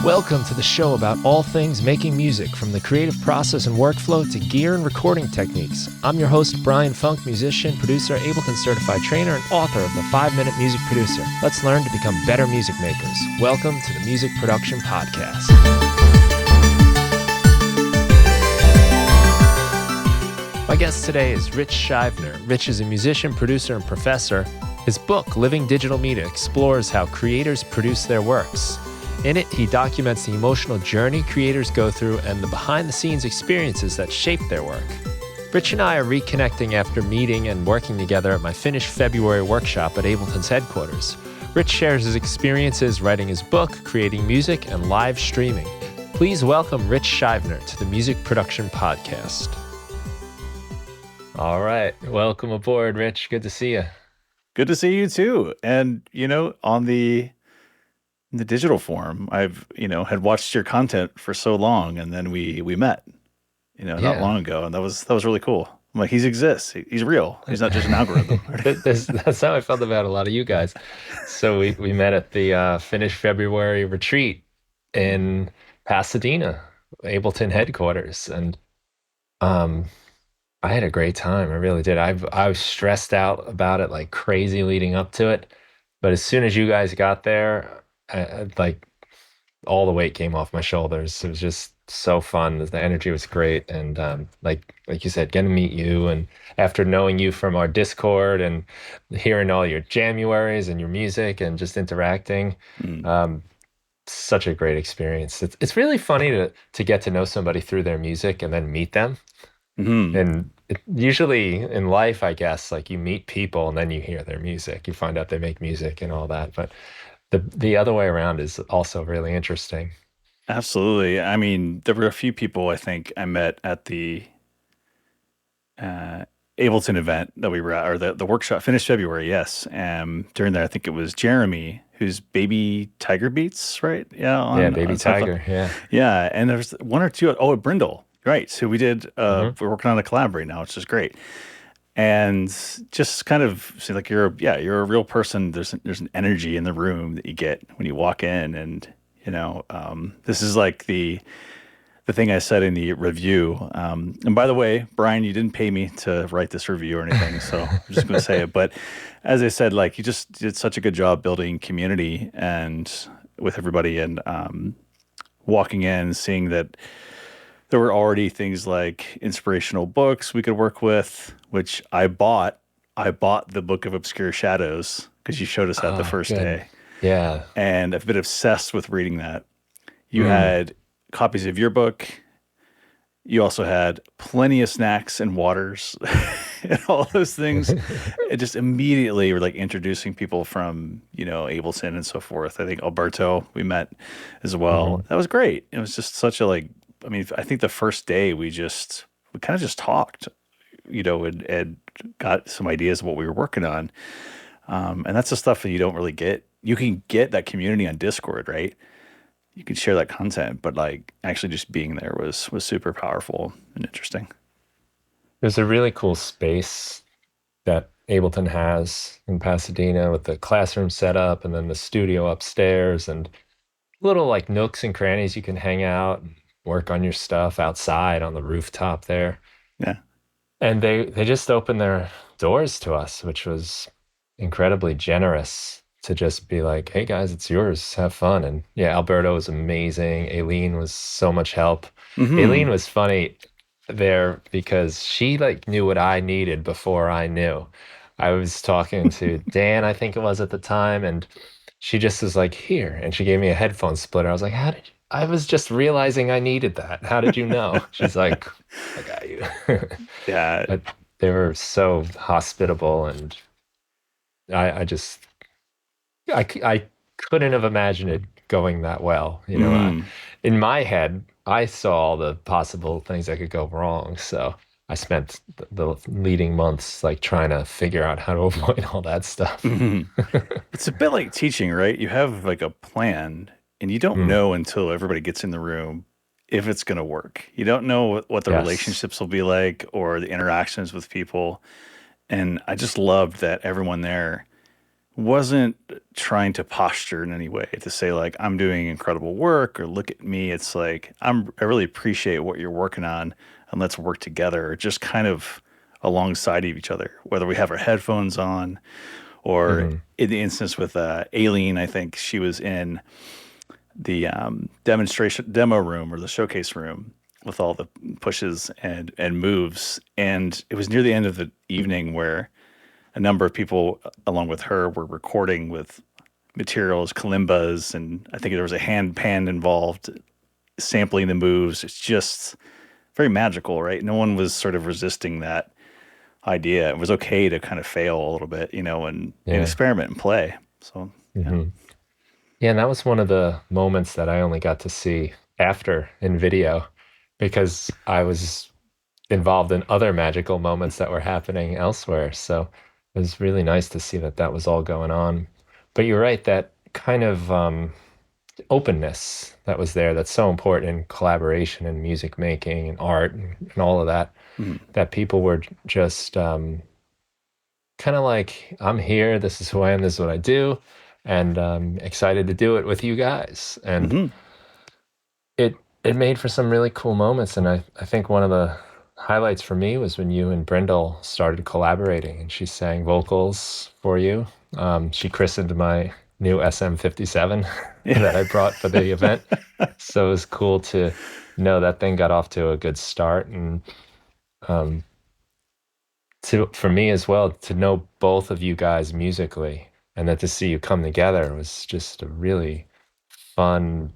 Welcome to the show about all things making music, from the creative process and workflow to gear and recording techniques. I'm your host, Brian Funk, musician, producer, Ableton certified trainer, and author of the 5-Minute Music Producer. Let's learn to become better music makers. Welcome to the Music Production Podcast. My guest today is Rich Shivener. Rich is a musician, producer, and professor. His book, Living Digital Media, explores how creators produce their works. In it, he documents the emotional journey creators go through and the behind-the-scenes experiences that shape their work. Rich and I are reconnecting after meeting and working together at my finished February workshop at Ableton's headquarters. Rich shares his experiences writing his book, creating music, and live streaming. Please welcome Rich Shivener to the Music Production Podcast. All right. Welcome aboard, Rich. Good to see you. Good to see you too. And, on the digital form, I've, had watched your content for so long, and then we met, not long ago. And that was really cool. I'm like, he exists. He's real. He's not just an algorithm. That's how I felt about a lot of you guys. So we met at the finished February retreat in Pasadena, Ableton headquarters. And I had a great time. I really did. I was stressed out about it like crazy leading up to it. But as soon as you guys got there, like all the weight came off my shoulders. It was just so fun. The energy was great. And like you said, getting to meet you, and after knowing you from our Discord and hearing all your Januaries and your music and just interacting, such a great experience. It's really funny to get to know somebody through their music and then meet them. Mm-hmm. And usually in life, I guess, like you meet people and then you hear their music. You find out they make music and all that. But the other way around is also really interesting. Absolutely. I mean, there were a few people I think I met at the Ableton event that we were at, or the workshop, finished February, yes. During there, I think it was Jeremy, who's Baby Tiger Beats, right? Yeah, Baby Tiger, yeah. Yeah, and there's one or two, Brindle, right? So we did, we're working on a collab right now, which is great. And just kind of seem like you're a real person. There's an energy in the room that you get when you walk in, and this is like the thing I said in the review. And by the way, Brian, you didn't pay me to write this review or anything, so I'm just going to say it. But as I said, like, you just did such a good job building community and with everybody, and walking in, seeing that there were already things like inspirational books we could work with, which I bought. I bought the Book of Obscure Shadows because you showed us that the first day. Yeah. And I've been obsessed with reading that. You had copies of your book. You also had plenty of snacks and waters and all those things. It just immediately were like introducing people from, Ableton and so forth. I think Alberto we met as well. That was great. It was just such a I think the first day we kind of just talked, and got some ideas of what we were working on. And that's the stuff that you don't really get. You can get that community on Discord, right? You can share that content, but like actually just being there was super powerful and interesting. There's a really cool space that Ableton has in Pasadena with the classroom setup and then the studio upstairs and little like nooks and crannies you can hang out and work on your stuff outside on the rooftop there. Yeah. And they just opened their doors to us, which was incredibly generous to just be like, hey guys, it's yours, have fun. And yeah, Alberto was amazing. Aileen was so much help. Aileen was funny there because she like knew what I needed before I knew. I was talking to Dan, I think it was at the time, and she just was like, here, and she gave me a headphone splitter. I was like, I was just realizing I needed that. How did you know? She's like, I got you. Yeah. But they were so hospitable, and I couldn't have imagined it going that well. In my head, I saw all the possible things that could go wrong. So I spent the leading months like trying to figure out how to avoid all that stuff. It's a bit like teaching, right? You have like a plan, and you don't know until everybody gets in the room if it's going to work. You don't know what the relationships will be like or the interactions with people. And I just loved that everyone there wasn't trying to posture in any way to say like I'm doing incredible work or look at me. It's like I really appreciate what you're working on and let's work together, just kind of alongside of each other, whether we have our headphones on or Hmm. in the instance with Aileen, I think she was in the demonstration demo room or the showcase room with all the pushes and moves. And it was near the end of the evening where a number of people, along with her, were recording with materials, kalimbas, and I think there was a hand pan involved, sampling the moves. It's just very magical, right? No one was sort of resisting that idea. It was okay to kind of fail a little bit, and Yeah. experiment and play. So yeah. Hmm. Yeah, and that was one of the moments that I only got to see after in video because I was involved in other magical moments that were happening elsewhere. So it was really nice to see that that was all going on. But you're right, that kind of openness that was there, that's so important in collaboration and music making and art and all of that, Mhm. that people were just kind of like, I'm here, this is who I am, this is what I do, and excited to do it with you guys. And Mhm. it it made for some really cool moments. And I think one of the highlights for me was when you and Brindle started collaborating and she sang vocals for you. She christened my new SM57 Yeah. that I brought for the event. So it was cool to know that thing got off to a good start. And um, to for me as well, to know both of you guys musically and then to see you come together was just a really fun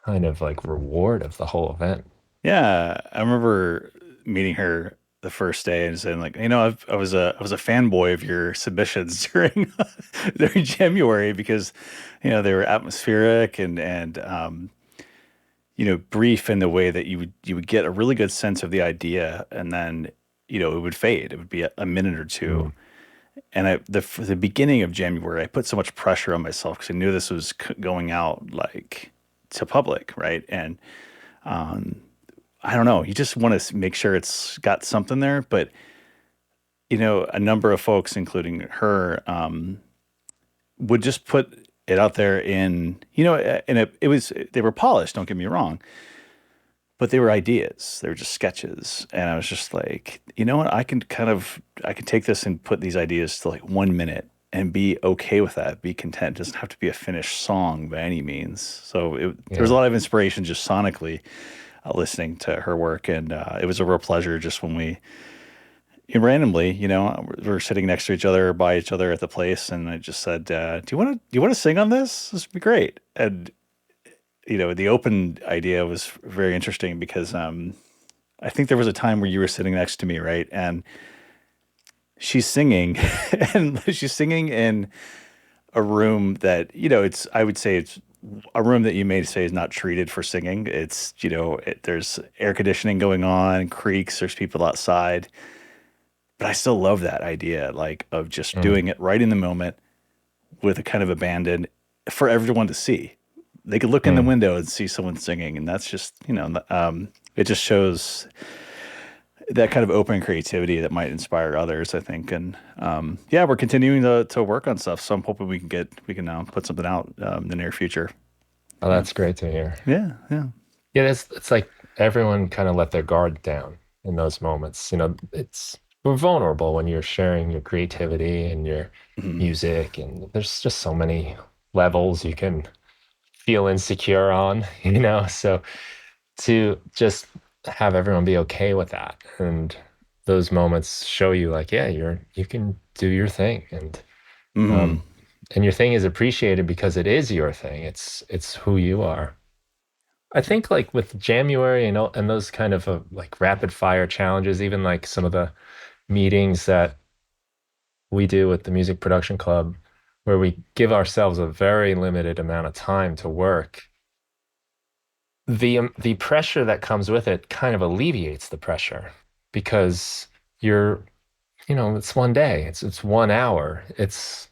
kind of like reward of the whole event. Yeah, I remember meeting her the first day and saying like, I was a fanboy of your submissions during January because, they were atmospheric and brief in the way that you would get a really good sense of the idea and then, it would fade. It would be a minute or two. Mm, And for the beginning of January, I put so much pressure on myself because I knew this was going out like to public, right? And I don't know. You just want to make sure it's got something there. But, a number of folks, including her, would just put it out there and they were polished, don't get me wrong, but they were ideas. They were just sketches. And I was just like, you know what? I can take this and put these ideas to like 1 minute and be okay with that, be content. It doesn't have to be a finished song by any means. So there was a yeah. lot of inspiration just sonically listening to her work, and it was a real pleasure just when we randomly, we were sitting next to each other, by each other at the place, and I just said, "Do you want to sing on this? This would be great." And the open idea was very interesting because I think there was a time where you were sitting next to me, right, and she's singing, and she's singing in a room that it's I would say it's a room that you may say is not treated for singing. It's there's air conditioning going on, creaks, there's people outside, but I still love that idea like of just Mm, doing it right in the moment with a kind of abandon for everyone to see. They could look in the mm. window and see someone singing, and that's just it just shows that kind of open creativity that might inspire others, I think. And yeah, we're continuing to work on stuff. So I'm hoping we can now put something out in the near future. Oh, Yeah. that's great to hear. Yeah. Yeah. Yeah, it's like everyone kind of let their guard down in those moments. It's we're vulnerable when you're sharing your creativity and your Mhm. music, and there's just so many levels you can feel insecure on, So to just have everyone be okay with that and those moments show you like, yeah, you can do your thing Mhm. um and your thing is appreciated because it is your thing. It's who you are. I think like with January and those kind of like rapid fire challenges, even like some of the meetings that we do with the Music Production Club, where we give ourselves a very limited amount of time to work, the pressure that comes with it kind of alleviates the pressure because you're, it's one day, it's 1 hour. It's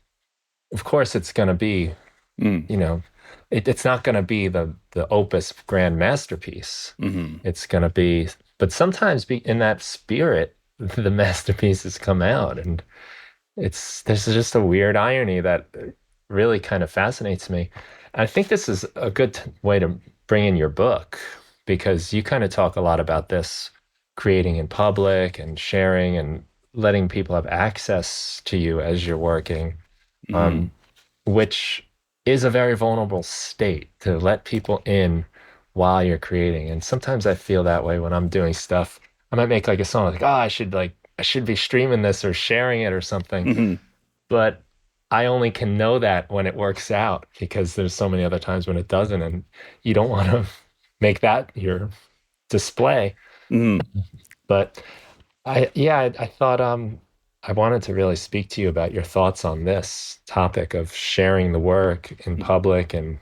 of course it's going to be, Mm. you know, it's not going to be the opus grand masterpiece. Mhm. It's going to be, but sometimes be in that spirit, the masterpieces come out. And There's just a weird irony that really kind of fascinates me. I think this is a good way to bring in your book because you kind of talk a lot about this creating in public and sharing and letting people have access to you as you're working, Hmm. um, which is a very vulnerable state to let people in while you're creating. And sometimes I feel that way when I'm doing stuff. I might make like a song like, oh, I should be streaming this or sharing it or something. Hmm. But I only can know that when it works out because there's so many other times when it doesn't, and you don't want to make that your display. Hmm. But I thought I wanted to really speak to you about your thoughts on this topic of sharing the work in public and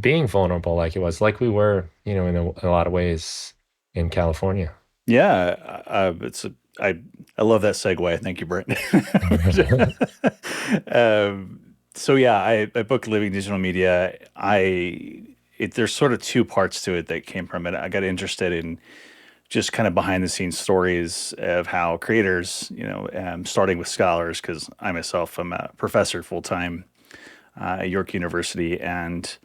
being vulnerable like it was, like we were, in a lot of ways in California. Yeah, I love that segue. Thank you, Brent. So yeah, I booked Living Digital Media. There's sort of two parts to it that came from it. I got interested in just kind of behind the scenes stories of how creators, starting with scholars, because I myself am a professor full time at York University, and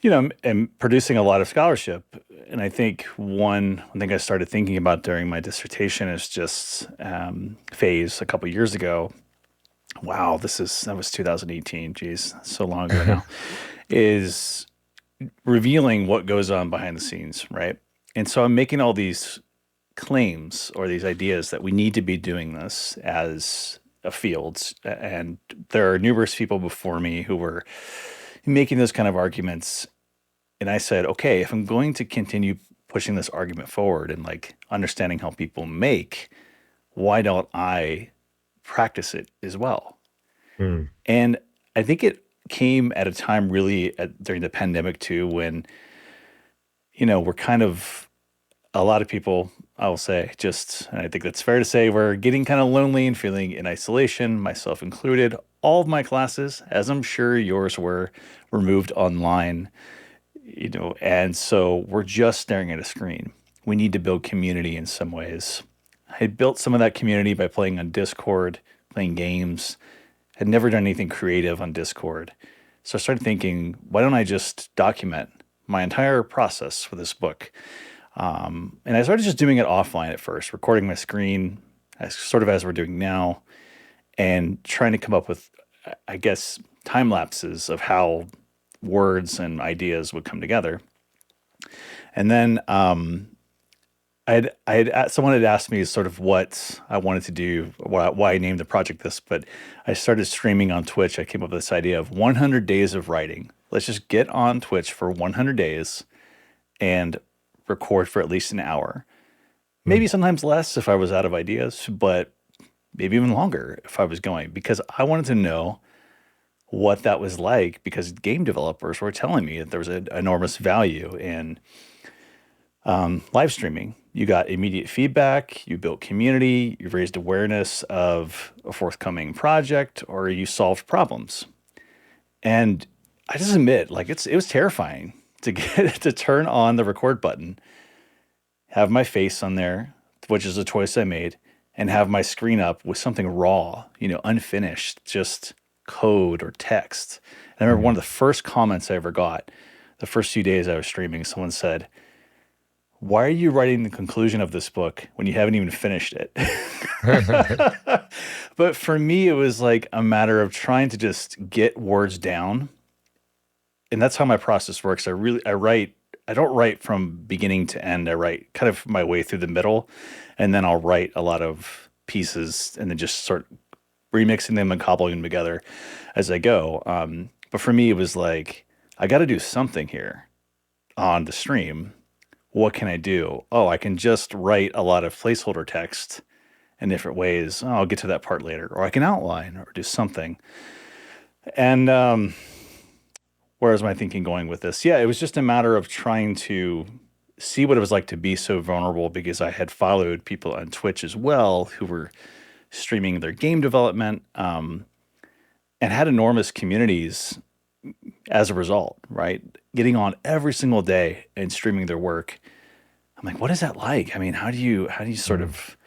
am producing a lot of scholarship. And I think one thing I started thinking about during my dissertation is just phase a couple years ago. Wow, that was 2018. Geez, so long ago now. Is revealing what goes on behind the scenes, right? And so I'm making all these claims or these ideas that we need to be doing this as a field. And there are numerous people before me who were making those kind of arguments. And I said, okay, if I'm going to continue pushing this argument forward and like understanding how people make, why don't I practice it as well? Hmm. And I think it came at a time really during the pandemic too, when, we're kind of a lot of people, I will say, just, and I think that's fair to say, we're getting kind of lonely and feeling in isolation, myself included. All of my classes, as I'm sure yours were moved online, and so we're just staring at a screen. We need to build community in some ways. I built some of that community by playing on Discord, playing games. Had never done anything creative on Discord. So I started thinking, why don't I just document my entire process for this book? And I started just doing it offline at first, recording my screen, sort of as we're doing now, and trying to come up with, I guess, time lapses of how words and ideas would come together. And then someone had asked me sort of what I wanted to do, why I named the project this, but I started streaming on Twitch. I came up with this idea of 100 days of writing. Let's just get on Twitch for 100 days and record for at least an hour. Hmm. Maybe sometimes less if I was out of ideas, but maybe even longer if I was going, because I wanted to know what that was like, because game developers were telling me that there was an enormous value in live streaming. You got immediate feedback, you built community, you raised awareness of a forthcoming project, or you solved problems. And I just admit, like it was terrifying to get to turn on the record button, have my face on there, which is a choice I made, and have my screen up with something raw, unfinished, just code or text. And I remember one Hmm. of the first comments I ever got, the first few days I was streaming, someone said, "Why are you writing the conclusion of this book when you haven't even finished it?" But for me, it was like a matter of trying to just get words down. And that's how my process works. I don't write from beginning to end. I write kind of my way through the middle, and then I'll write a lot of pieces and then just sort of remixing them and cobbling them together as I go. But for me, it was like, I got to do something here on the stream. What can I do? Oh, I can just write a lot of placeholder text in different ways. Oh, I'll get to that part later. Or I can outline or do something. And where is my thinking going with this? Yeah, it was just a matter of trying to see what it was like to be so vulnerable, because I had followed people on Twitch as well who were streaming their game development, and had enormous communities as a result, right? Getting on every single day and streaming their work. I'm like, what is that like? I mean, how do you sort Hmm. of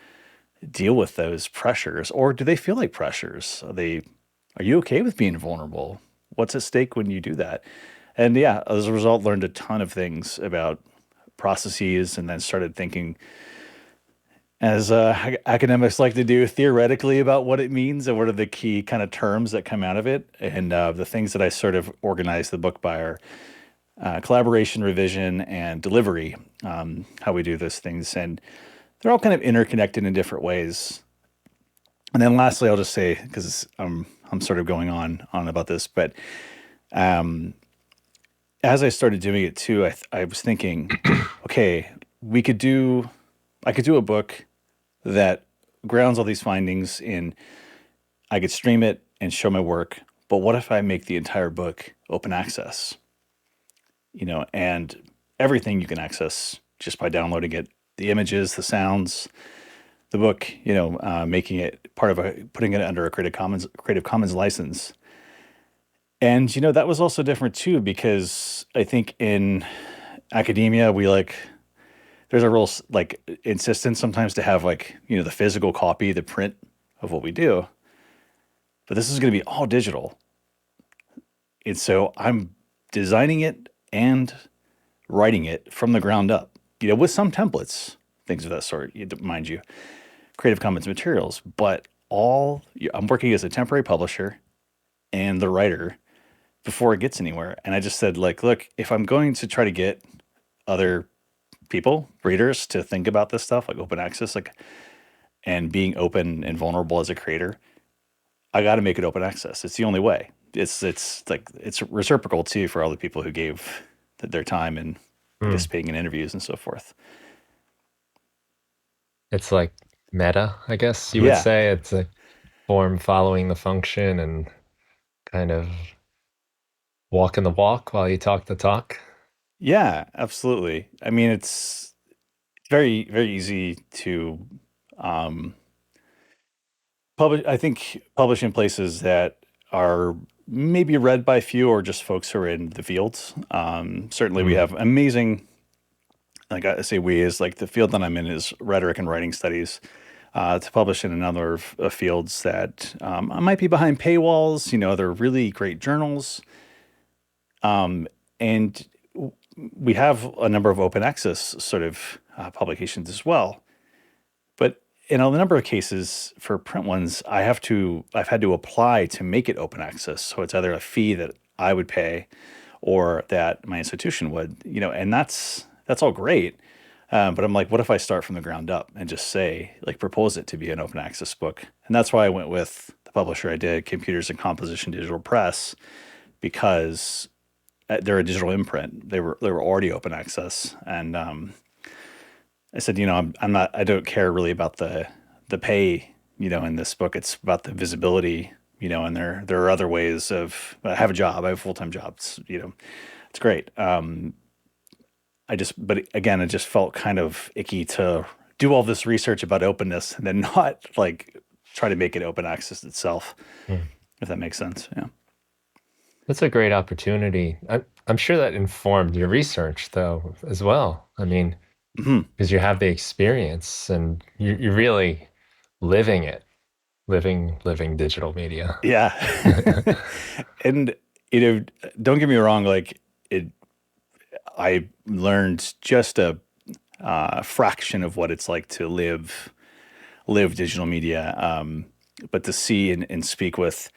deal with those pressures, or do they feel like pressures? Are you okay with being vulnerable? What's at stake when you do that? And yeah, as a result, learned a ton of things about processes, and then started thinking, as academics like to do, theoretically about what it means and what are the key kind of terms that come out of it. And the things that I sort of organized the book by are collaboration, revision, and delivery. How we do those things, and they're all kind of interconnected in different ways. And then lastly, I'll just say, because I'm sort of going on about this, but um, as I started doing it too, I was thinking, okay, I could do a book that grounds all these findings in. I could stream it and show my work, but what if I make the entire book open access? And everything you can access just by downloading it, the images, the sounds, the book, making it part of putting it under a Creative Commons license. And that was also different too, because I think in academia there's a real like insistence sometimes to have the physical copy, the print of what we do. But this is going to be all digital, and so I'm designing it and writing it from the ground up. With some templates, things of that sort. Mind you, Creative Commons materials, but I'm working as a temporary publisher and the writer before it gets anywhere. And I just said, look, if I'm going to try to get other people, readers, to think about this stuff, like open access, and being open and vulnerable as a creator, I got to make it open access. It's the only way. It's reciprocal too for all the people who gave their time and participating in interviews and so forth. It's like meta, I guess you would Yeah. say. It's a form following the function and kind of walking the walk while you talk the talk. Yeah, absolutely. I mean, it's very, very easy to um, publish. I think publish in places that are maybe read by few or just folks who are in the fields. Certainly, we have amazing. Like I say, we is like the field that I'm in is rhetoric and writing studies. To publish in a number of fields that might be behind paywalls. They're really great journals. And we have a number of open access sort of publications as well. But in a number of cases for print ones, I've had to apply to make it open access. So it's either a fee that I would pay or that my institution would, and that's all great. But I'm like, what if I start from the ground up and just propose it to be an open access book? And that's why I went with the publisher I did, Computers and Composition Digital Press, because they're a digital imprint. They were already open access, and I said, I don't care really about the pay, in this book. It's about the visibility, and there are other ways of. I have a job. I have a full-time job. It's great. But again, it just felt kind of icky to do all this research about openness and then not try to make it open access itself, if that makes sense. Yeah. That's a great opportunity. I'm sure that informed your research, though, as well. I mean, because you have the experience and you're really living it, living digital media. Yeah. And, don't get me wrong, I learned just a fraction of what it's like to live digital media, but to see and speak with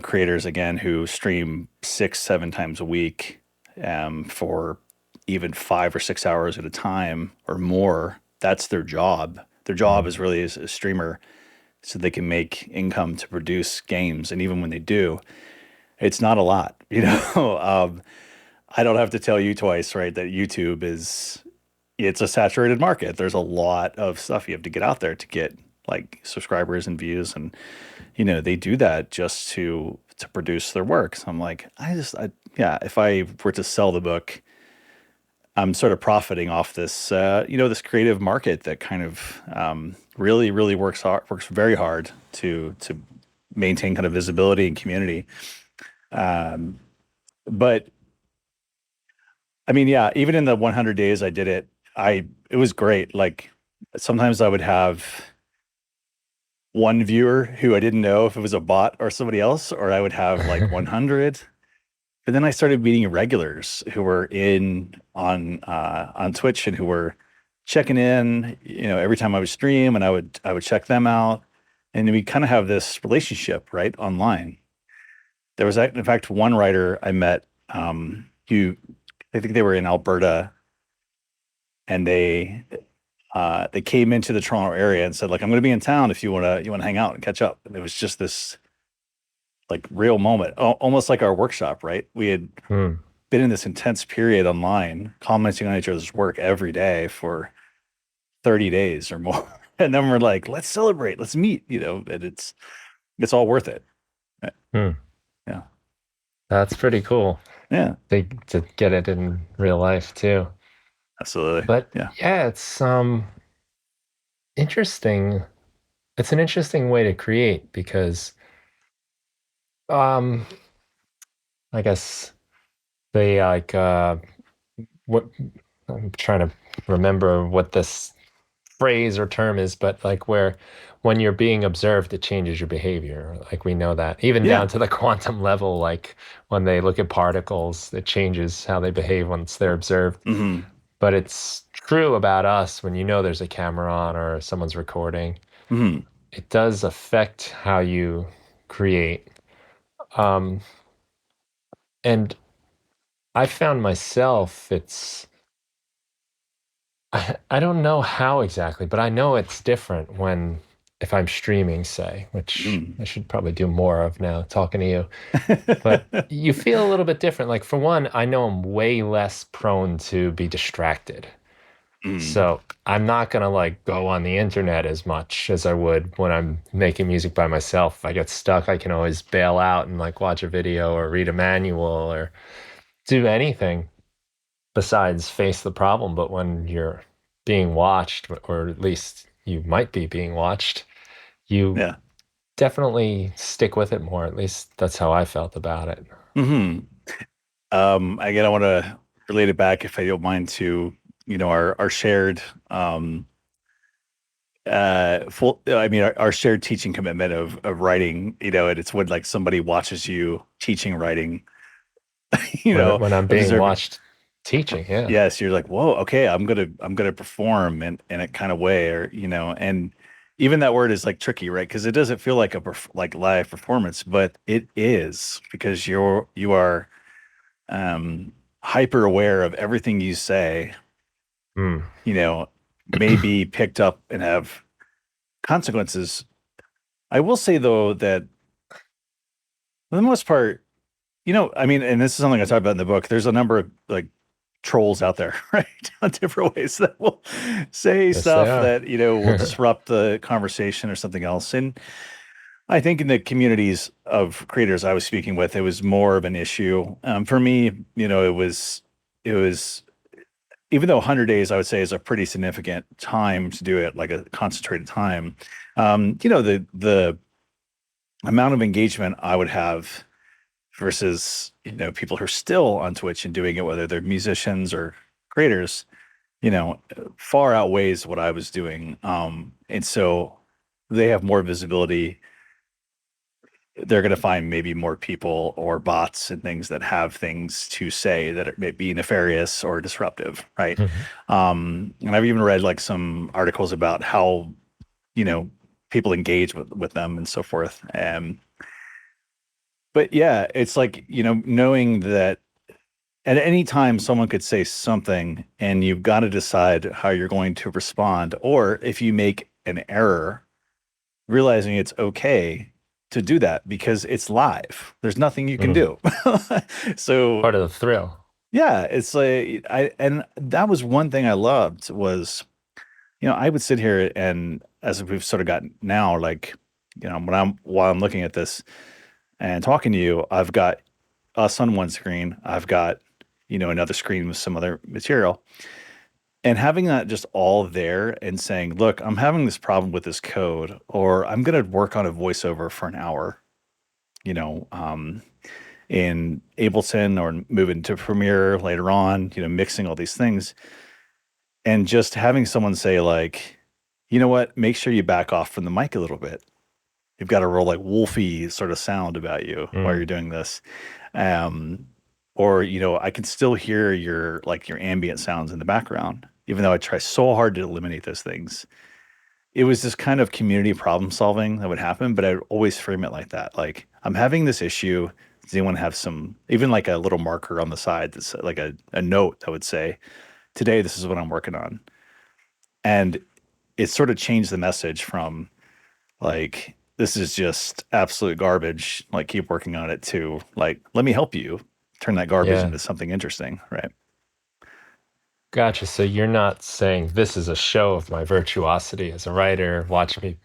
creators again who stream 6-7 times a week for even 5 or 6 hours at a time or more. That's their job. Their job is really as a streamer, so they can make income to produce games. And even when they do, it's not a lot. I don't have to tell you twice, right, that YouTube it's a saturated market. There's a lot of stuff you have to get out there to get subscribers and views, and they do that just to produce their work. So I'm like, if I were to sell the book, I'm sort of profiting off this this creative market that kind of really really works very hard to maintain kind of visibility and community. But I mean, yeah, even in the 100 days I did it, it was great. Sometimes I would have one viewer who I didn't know if it was a bot or somebody else, or I would have like 100. But then I started meeting regulars who were in on Twitch and who were checking in, every time I would stream, and I would check them out, and we kind of have this relationship, right, online. There was, in fact, one writer I met, who I think they were in Alberta, and they came into the Toronto area and said, like, I'm going to be in town if you want to hang out and catch up. And it was just this like real moment, almost like our workshop, right? We had Hmm. been in this intense period online, commenting on each other's work every day for 30 days or more. And then we're like, let's celebrate, let's meet, and it's all worth it. Hmm. Yeah. That's pretty cool. Yeah. To get it in real life too. Absolutely. But Yeah. yeah, it's interesting. It's an interesting way to create because um I guess they like what I'm trying to remember what this phrase or term is, but like where when you're being observed, it changes your behavior. Like we know that even Yeah. down to the quantum level, like when they look at particles, it changes how they behave once they're observed. Hmm. But it's true about us when you know there's a camera on or someone's recording. Hmm. It does affect how you create. Um, and I found myself, I don't know how exactly, but I know it's different when, if I'm streaming, say, which Hmm. I should probably do more of now talking to you, but you feel a little bit different. Like, for one, I know I'm way less prone to be distracted. Hmm. So I'm not gonna like go on the internet as much as I would when I'm making music by myself. If I get stuck, I can always bail out and like watch a video or read a manual or do anything besides face the problem. But when you're being watched, or at least you might be being watched, you Yeah. definitely stick with it more. At least that's how I felt about it. Hmm. Again, I want to relate it back, if I don't mind, to our shared full I mean our shared teaching commitment of writing, and it's when like somebody watches you teaching writing, you know When I'm being observe. watched teaching, yeah. Yes, you're like, whoa, okay, I'm gonna perform in a kind of way, or and even that word is like tricky, right? Because it doesn't feel like like live performance, but it is, because you are um hyper aware of everything you say, Mm. you know may be picked up and have consequences. I will say, though, that for the most part, I mean, and this is something I talk about in the book, there's a number of like trolls out there, right? On different ways that will say Yes, they stuff are. that, will disrupt the conversation or something else. And I think in the communities of creators I was speaking with, it was more of an issue. For me, it was, even though 100 days, I would say, is a pretty significant time to do it, like a concentrated time. The amount of engagement I would have versus people who are still on Twitch and doing it, whether they're musicians or creators, far outweighs what I was doing. And so they have more visibility. They're going to find maybe more people or bots and things that have things to say that may be nefarious or disruptive, right? Mhm. And I've even read like some articles about how you know people engage with them and so forth. But yeah, it's like, knowing that at any time someone could say something, and you've got to decide how you're going to respond, or if you make an error, realizing it's okay to do that because it's live. There's nothing you can Mm. do. So Part of the thrill. yeah, it's like and that was one thing I loved was, I would sit here, and as we've sort of gotten now, like, while I'm looking at this and talking to you, I've got us on one screen. I've got, another screen with some other material. And having that just all there and saying, look, I'm having this problem with this code, or I'm going to work on a voiceover for an hour, you know, um, in Ableton, or move into Premiere later on, mixing all these things. And just having someone say, like, you know what, make sure you back off from the mic a little bit. you've got a real like wolfy sort of sound about you while you're Mm. doing this. Um, or, I can still hear your ambient sounds in the background, even though I try so hard to eliminate those things. It was this kind of community problem solving that would happen, but I'd always frame it like that. Like, I'm having this issue. Does anyone have even like a little marker on the side that's like a note that would say, today, this is what I'm working on. And it sort of changed the message from like, this is just absolute garbage, like, keep working on it, to like, let me help you turn that garbage Yeah. into something interesting, right? Gotcha. So you're not saying this is a show of my virtuosity as a writer. Watch me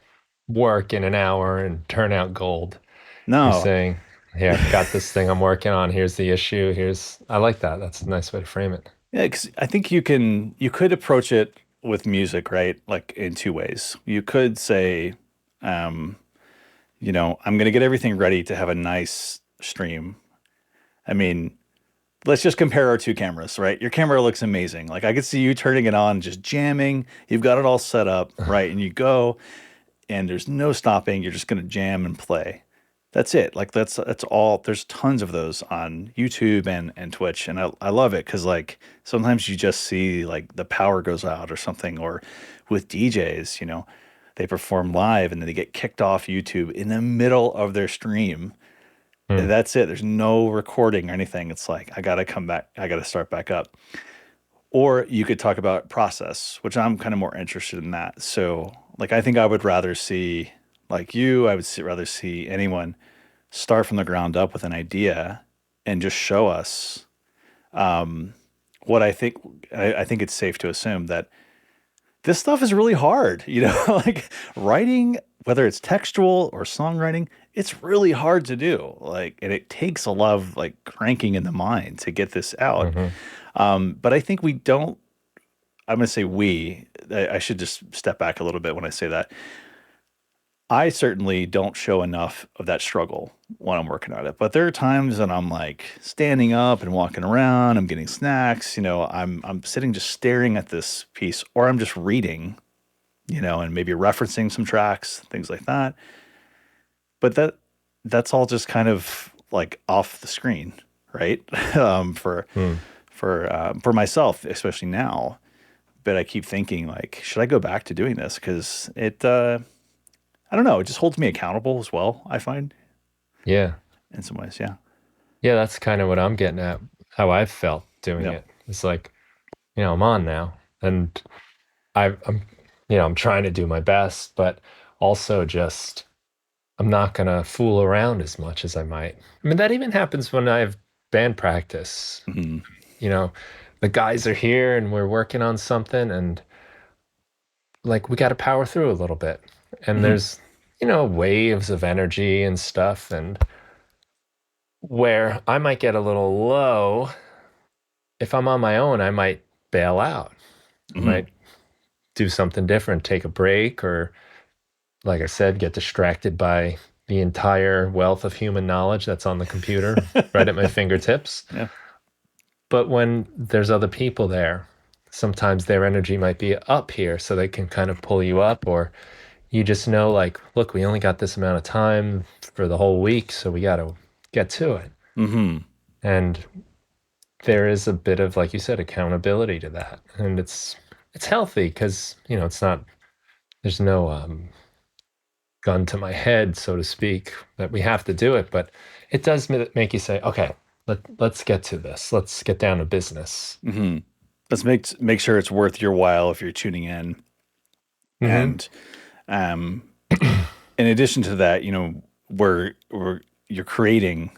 work in an hour and turn out gold. You're No. saying, here, I've got this thing I'm working on. Here's the issue. I like that. That's a nice way to frame it. Yeah, 'cause I think you could approach it with music, right? Like in two ways. You could say, um, I'm going to get everything ready to have a nice stream. I mean, let's just compare our two cameras, right? Your camera looks amazing. Like, I could see you turning it on, just jamming. You've got it all set up, right? And you go, and there's no stopping. You're just going to jam and play. That's it. Like, that's all. There's tons of those on YouTube and Twitch, and I love it because, like, sometimes you just see like the power goes out or something, or with DJs, they perform live and then they get kicked off YouTube in the middle of their stream. Hmm. That's it. There's no recording or anything. It's like, I got to come back. I got to start back up. Or you could talk about process, which I'm kind of more interested in that. So, like, I think I would rather see, like you, rather see anyone start from the ground up with an idea and just show us what I think. I think it's safe to assume that this stuff is really hard, like writing, whether it's textual or songwriting, it's really hard to do. Like, and it takes a lot of like cranking in the mind to get this out. Hmm. But I think we don't, I'm going to say we, I should just step back a little bit when I say that. I certainly don't show enough of that struggle when I'm working on it. But there are times that I'm like standing up and walking around, I'm getting snacks, I'm sitting just staring at this piece, or I'm just reading, and maybe referencing some tracks, things like that. But that's all just kind of like off the screen, right? For Hmm. for myself, especially now. But I keep thinking, like, should I go back to doing this? Because I don't know, it just holds me accountable as well, I find, Yeah. in some ways. Yeah. Yeah, that's kind of what I'm getting at, how I've felt doing Yeah. it. It's like, I'm on now and I'm, I'm trying to do my best, but also just, I'm not going to fool around as much as I might. I mean, that even happens when I have band practice. Hmm. You know, the guys are here and we're working on something and like we got to power through a little bit. And Hmm. there's, waves of energy and stuff and where I might get a little low. If I'm on my own, I might bail out. I Hmm. might do something different, take a break, or like I said, get distracted by the entire wealth of human knowledge that's on the computer right at my fingertips. Yeah. But when there's other people there, sometimes their energy might be up here so they can kind of pull you up, or you just know, like, look, we only got this amount of time for the whole week, so we got to get to it. Hmm. And there is a bit of, like you said, accountability to that. And it's healthy because, it's not, there's no gun to my head, so to speak, that we have to do it. But it does make you say, okay, let's get to this. Let's get down to business. Hmm. Let's make sure it's worth your while if you're tuning in. Hmm. And um, in addition to that, where you're creating,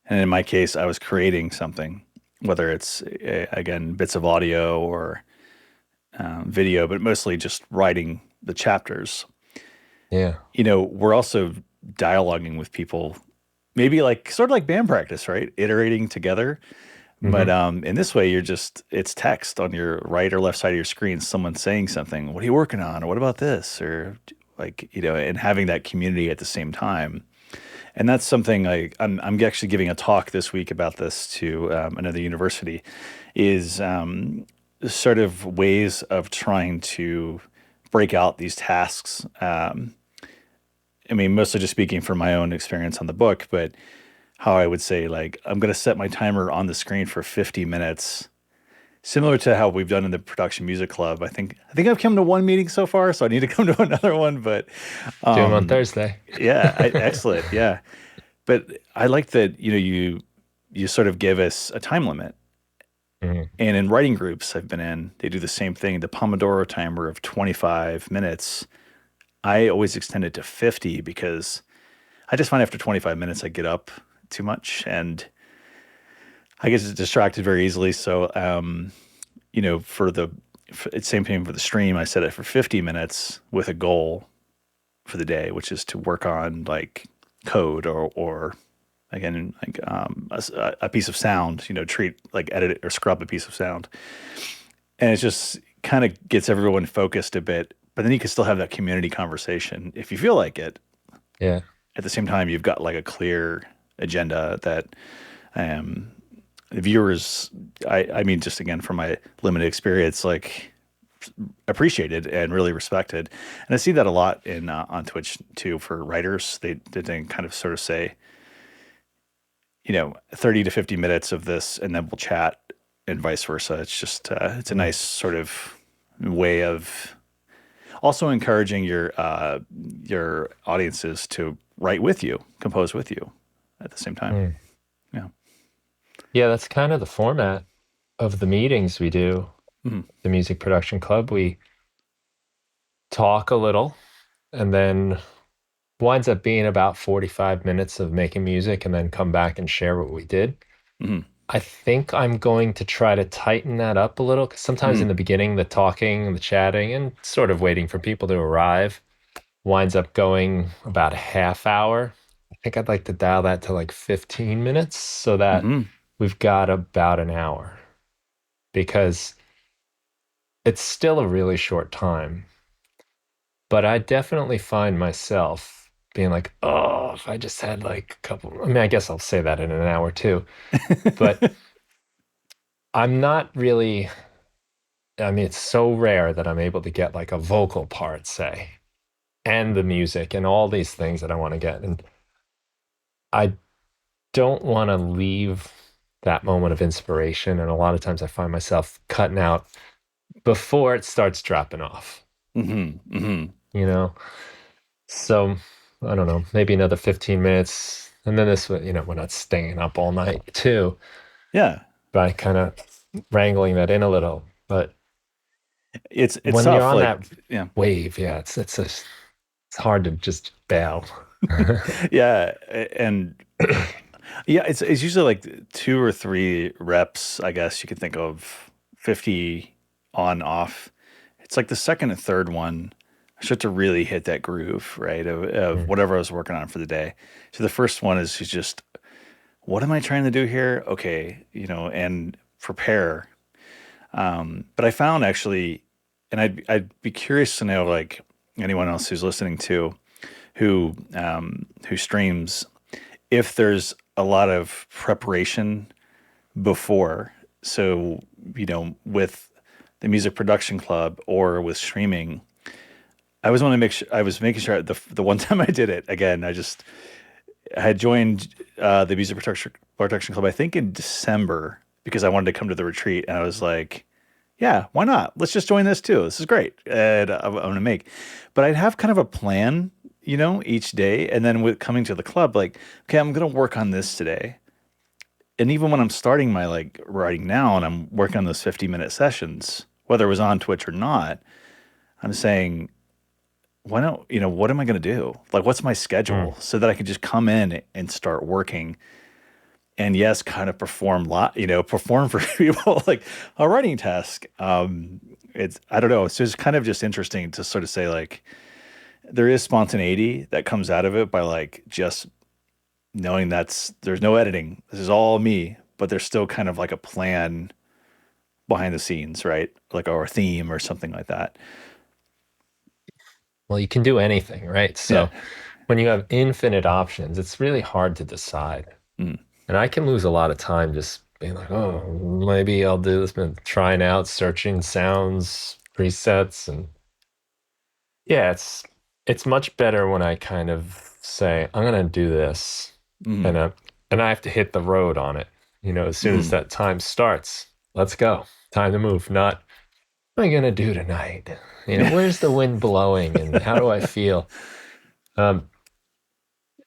and in my case, I was creating something, whether it's again bits of audio or video, but mostly just writing the chapters. Yeah. We're also dialoguing with people, maybe like sort of like band practice, right? Iterating together. But Hmm. in this way, it's text on your right or left side of your screen, someone saying something. What are you working on? Or what about this? Or like, and having that community at the same time. And that's something I'm actually giving a talk this week about this to another university, is sort of ways of trying to break out these tasks I mean, mostly just speaking from my own experience on the book, but how I would say, like, I'm going to set my timer on the screen for 50 minutes, similar to how we've done in the production music club. I think I've come to one meeting so far, so I need to come to another one. But Do them on um, Thursday. yeah, excellent. Yeah, but I like that you sort of give us a time limit. Mhm. And in writing groups I've been in, they do the same thing. The Pomodoro timer of 25 minutes, I always extend it to 50 because I just find after 25 minutes I get up too much and I get distracted very easily. So, it's same thing for the stream. I set it for 50 minutes with a goal for the day, which is to work on like code or again, like a piece of sound, treat like edit it or scrub a piece of sound. And it just kind of gets everyone focused a bit, but then you can still have that community conversation if you feel like it. Yeah. At the same time, you've got like a clear agenda that um, the viewers, I mean, just again from my limited experience, like appreciated and really respected. And I see that a lot in on Twitch too for writers. They then kind of sort of say, 30 to 50 minutes of this, and then we'll chat, and vice versa. It's just it's a Mm. nice sort of way of also encouraging your audiences to write with you, compose with you at the same time. Mm. Yeah. Yeah, that's kind of the format of the meetings we do, Mhm. the music production club. We talk a little and then winds up being about 45 minutes of making music and then come back and share what we did. Mhm. I think I'm going to try to tighten that up a little because sometimes in Mhm. the beginning, the talking and the chatting and sort of waiting for people to arrive winds up going about a half hour. I think I'd like to dial that to like 15 minutes so that Mhm. we've got about an hour because it's still a really short time. But I definitely find myself being like, oh, if I just had like a couple, I mean, I guess I'll say that in an hour too, but I'm not really, I mean, it's so rare that I'm able to get like a vocal part, say, and the music and all these things that I want to get. And I don't want to leave that moment of inspiration. And a lot of times I find myself cutting out before it starts dropping off, Mhm. Mhm. you know? So I don't know, maybe another 15 minutes. And then this, we're not staying up all night too, Yeah. by kind of wrangling that in a little. But It's when you're tough. on Like, that yeah. wave, yeah, it's hard to just bail. Yeah. And yeah, it's usually like two or three reps, I guess you could think of 50 on off. It's like the second and third one, I start to really hit that groove, right? Of Mm, whatever I was working on for the day. So the first one is just, what am I trying to do here? Okay, and prepare. But I found actually, and I'd be curious to know, like anyone else who's listening to, who streams, if there's a lot of preparation before. So, with the music production club or with streaming, I was making sure the one time I did it again, I had joined the music production club, I think in December, because I wanted to come to the retreat, and I was like, yeah, why not? Let's just join this too. This is great. And I'm going to make, but I'd have kind of a plan, each day. And then with coming to the club, like, okay, I'm going to work on this today. And even when I'm starting my like writing now and I'm working on those 50-minute sessions, whether it was on Twitch or not, I'm saying, why don't, what am I going to do? Like, what's my mm, schedule so that I can just come in and start working and yes, kind of perform for people like a writing task. It's, I don't know. It's just kind of just interesting to sort of say like, there is spontaneity that comes out of it by like just knowing there's no editing. This is all me, but there's still kind of like a plan behind the scenes, right? Like, or a theme or something like that. well, you can do anything, right? Yeah. So when you have infinite options, it's really hard to decide. Mm. And I can lose a lot of time just being like, oh, maybe I'll do this, been trying out, searching sounds, presets, and yeah, it's. it's much better when I kind of say, I'm gonna do this, and Mm, uh, and I have to hit the road on it. As soon as mm. that time starts, let's go. Time to move. Not what am I gonna do tonight? Where's the wind blowing and how do I feel? Um,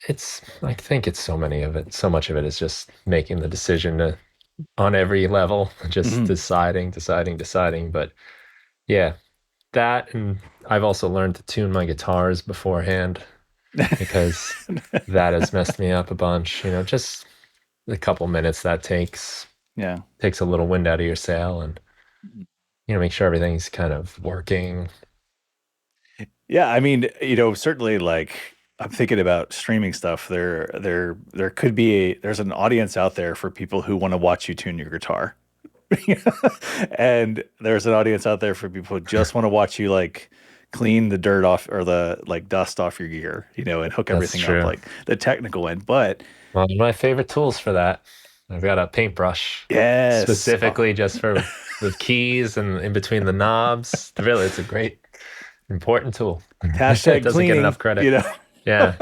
I think it's so much of it is just making the decision on every level, just Mhm. deciding. But yeah, that, and I've also learned to tune my guitars beforehand because that has messed me up a bunch. Just a couple minutes that Yeah. takes a little wind out of your sail, and make sure everything's kind of working. Yeah, I mean, certainly like I'm thinking about streaming stuff. There could be there's an audience out there for people who want to watch you tune your guitar. And there's an audience out there for people who just want to watch you like clean the dirt off or the like dust off your gear, and hook That's everything up true. like the technical end. But One of my favorite tools for that. I've got a paintbrush yes, specifically just for the keys and in between the knobs. Really, it's a great, important tool. It hashtag doesn't get enough cleaning, credit. Yeah.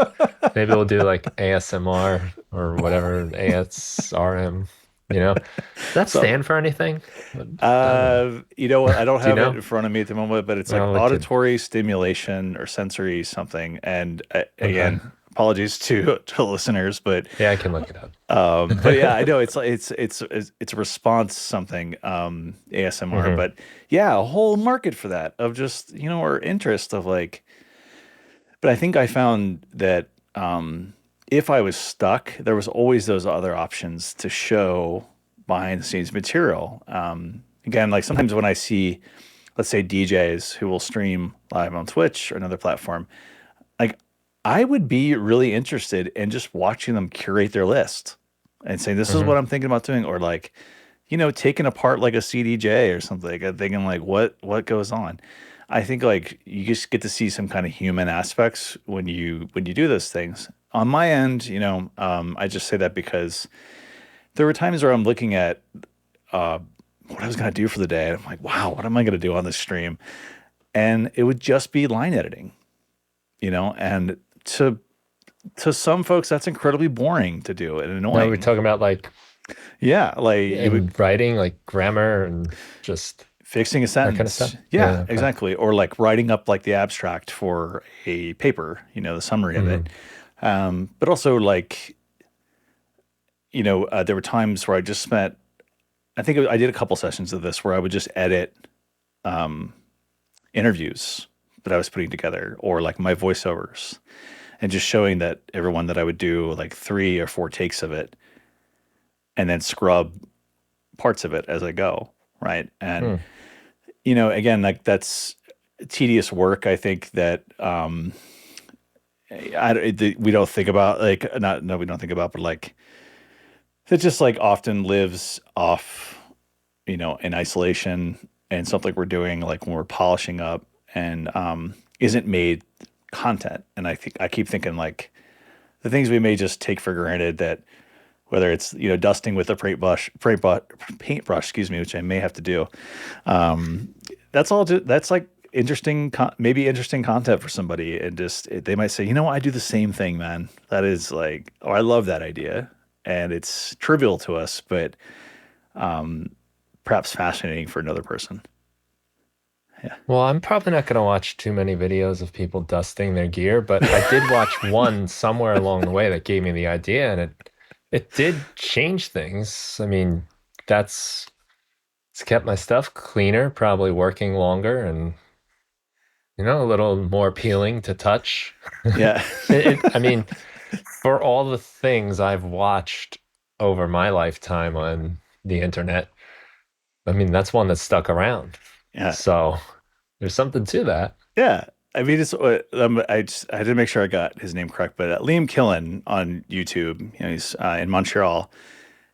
Maybe we'll do like ASMR or whatever, ASRM, you know? Does that So, stand for anything? I don't know. you know what? I don't Do you have it know? in front of me at the moment, but it's like I'll look it. auditory stimulation or sensory something. And Okay. again, apologies to listeners, Yeah, I can look it up. but yeah, I know it's like it's a response something ASMR, Hmm. but yeah, a whole market for that of just or interest of like. But I think I found that if I was stuck, there was always those other options to show behind the scenes material. Again, like sometimes when I see, let's say DJs who will stream live on Twitch or another platform, like I would be really interested in just watching them curate their list and saying, this is Hmm. what I'm thinking about doing, or like, taking apart like a CDJ or something, like, thinking like what goes on. I think like you just get to see some kind of human aspects when you do those things. On my end, I just say that because there were times where I'm looking at uh, what I was gonna do for the day, and I'm like, wow, what am I gonna do on this stream? And it would just be line editing, and to some folks that's incredibly boring to do and No, we're annoying. talking about like Yeah, like you would in writing, like grammar and just fixing a that kind of stuff. sentence. Yeah, Yeah, okay. exactly. Or like writing up like the abstract for a paper, the summary of it. Hmm. But also like, there were times where I just spent, I think I did a couple sessions of this where I would just edit um, interviews that I was putting together or like my voiceovers and just showing that everyone that I would do like 3 or 4 takes of it and then scrub parts of it as I go. Right. And, Hmm. again, like that's tedious work. I think that we don't think about like not no we don't think about, but like it just like often lives off, in isolation and something we're doing like when we're polishing up and isn't made content. And I think I keep thinking like the things we may just take for granted that whether it's dusting with a paintbrush, excuse me, which I may have to do. That's all. That's like interesting, maybe interesting content for somebody, and just they might say, I do the same thing, man. That is like, oh, I love that idea, and it's trivial to us, but perhaps fascinating for another person. Yeah. Well, I'm probably not going to watch too many videos of people dusting their gear, but I did watch one somewhere along the way that gave me the idea, and it did change things. I mean, that's it's kept my stuff cleaner, probably working longer, and a little more appealing to touch. Yeah. I mean, for all the things I've watched over my lifetime on the internet, I mean, that's one that's stuck around. Yeah. So there's something to that. Yeah. I mean, I had to make sure I got his name correct, but Liam Killen on YouTube, he's in Montreal.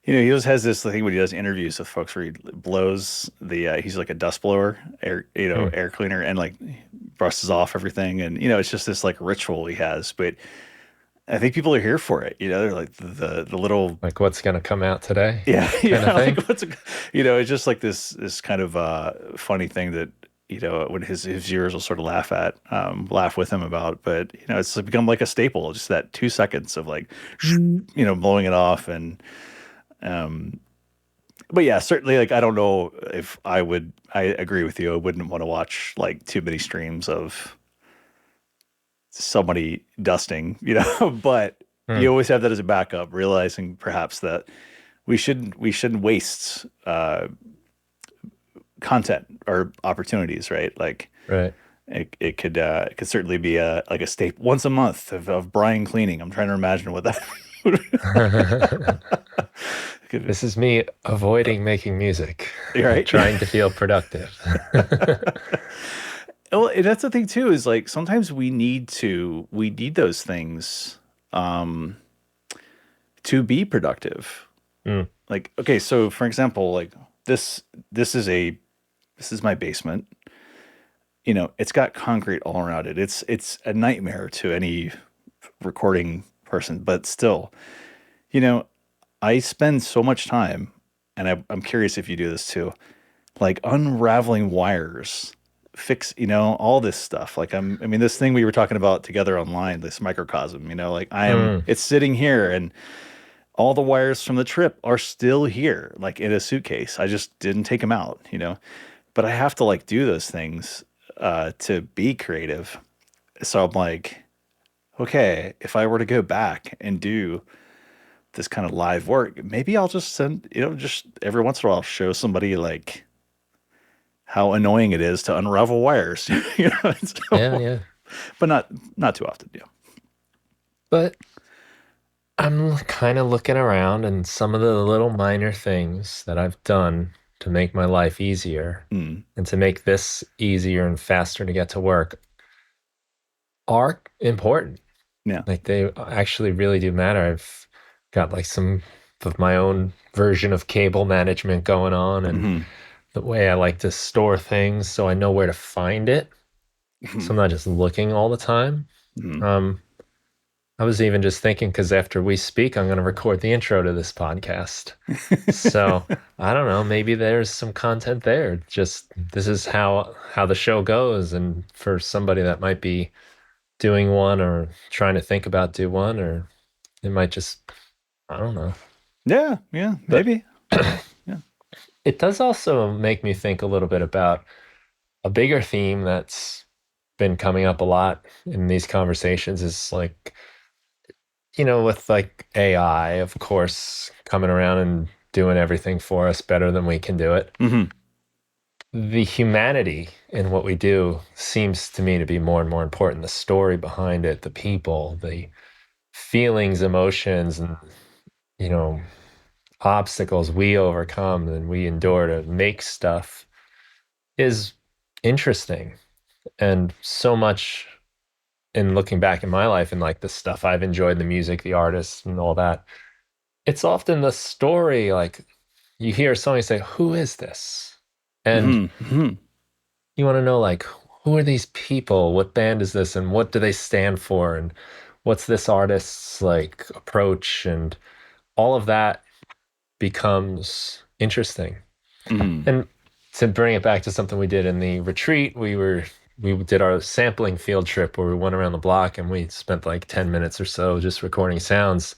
He always has this thing when he does interviews with folks where he blows he's like a dust blower, Hmm. air cleaner, and like brushes off everything. And, it's just this like ritual he has. But I think people are here for it. They're like the little, Like what's going to come out today yeah, kind of yeah. Like thing. it's just like this kind of funny thing that, when his viewers will sort of laugh with him about. But it's become like a staple, just that 2 seconds of like, blowing it off. And but yeah, certainly, like, I don't know if I would. I agree with you. I wouldn't want to watch like too many streams of somebody dusting, but Hmm. you always have that as a backup, realizing perhaps that we shouldn't waste content or opportunities, right? Like Right. it could certainly be a staple once a month of Brian cleaning. I'm trying to imagine what that could This is me avoiding making music, be, right? trying to feel productive. Well, and that's the thing too, is like sometimes we need those things um to be productive. Mm, Like, okay, so for example, like this this is a this is my basement. It's got concrete all around it. It's a nightmare to any recording person, but still, you know, I spend so much time, and I'm curious if you do this too, like unraveling wires, all this stuff. Like I mean, this thing we were talking about together online, this microcosm, like mm, it's sitting here, and all the wires from the trip are still here, like in a suitcase. I just didn't take them out. But I have to like do those things to be creative. So I'm like, okay, if I were to go back and do this kind of live work, maybe I'll just just every once in a while show somebody like how annoying it is to unravel wires, yeah, so, yeah. but not too often. Yeah. But I'm kind of looking around and some of the little minor things that I've done to make my life easier Mm, and to make this easier and faster to get to work are important. yeah. Like they actually really do matter. I've got like some of my own version of cable management going on and Hmm. the way I like to store things so I know where to find it. So Hmm. I'm not just looking all the time. Hmm. Um, I was even just thinking because after we speak, I'm going to record the intro to this podcast. So I don't know, maybe there's some content there. Just this is how the show goes, and for somebody that might be doing one or trying to think about do one, or it might just I don't know. Yeah, yeah, But maybe. Yeah. it does also make me think a little bit about a bigger theme that's been coming up a lot in these conversations is like, with like AI, of course, coming around and doing everything for us better than we can do it. Hmm. The humanity in what we do seems to me to be more and more important. The story behind it, the people, the feelings, emotions, and, you know, obstacles we overcome and we endure to make stuff is interesting. And so much in looking back in my life and like the stuff I've enjoyed, the music, the artists, and all that, it's often the story. Like you hear somebody say, "Who is this?" And Hmm. Hmm. you want to know, like, who are these people? What band is this? And what do they stand for? And what's this artist's like approach? And all of that becomes interesting. Hmm. And to bring it back to something we did in the retreat, we did our sampling field trip where we went around the block and we spent like 10 minutes or so just recording sounds.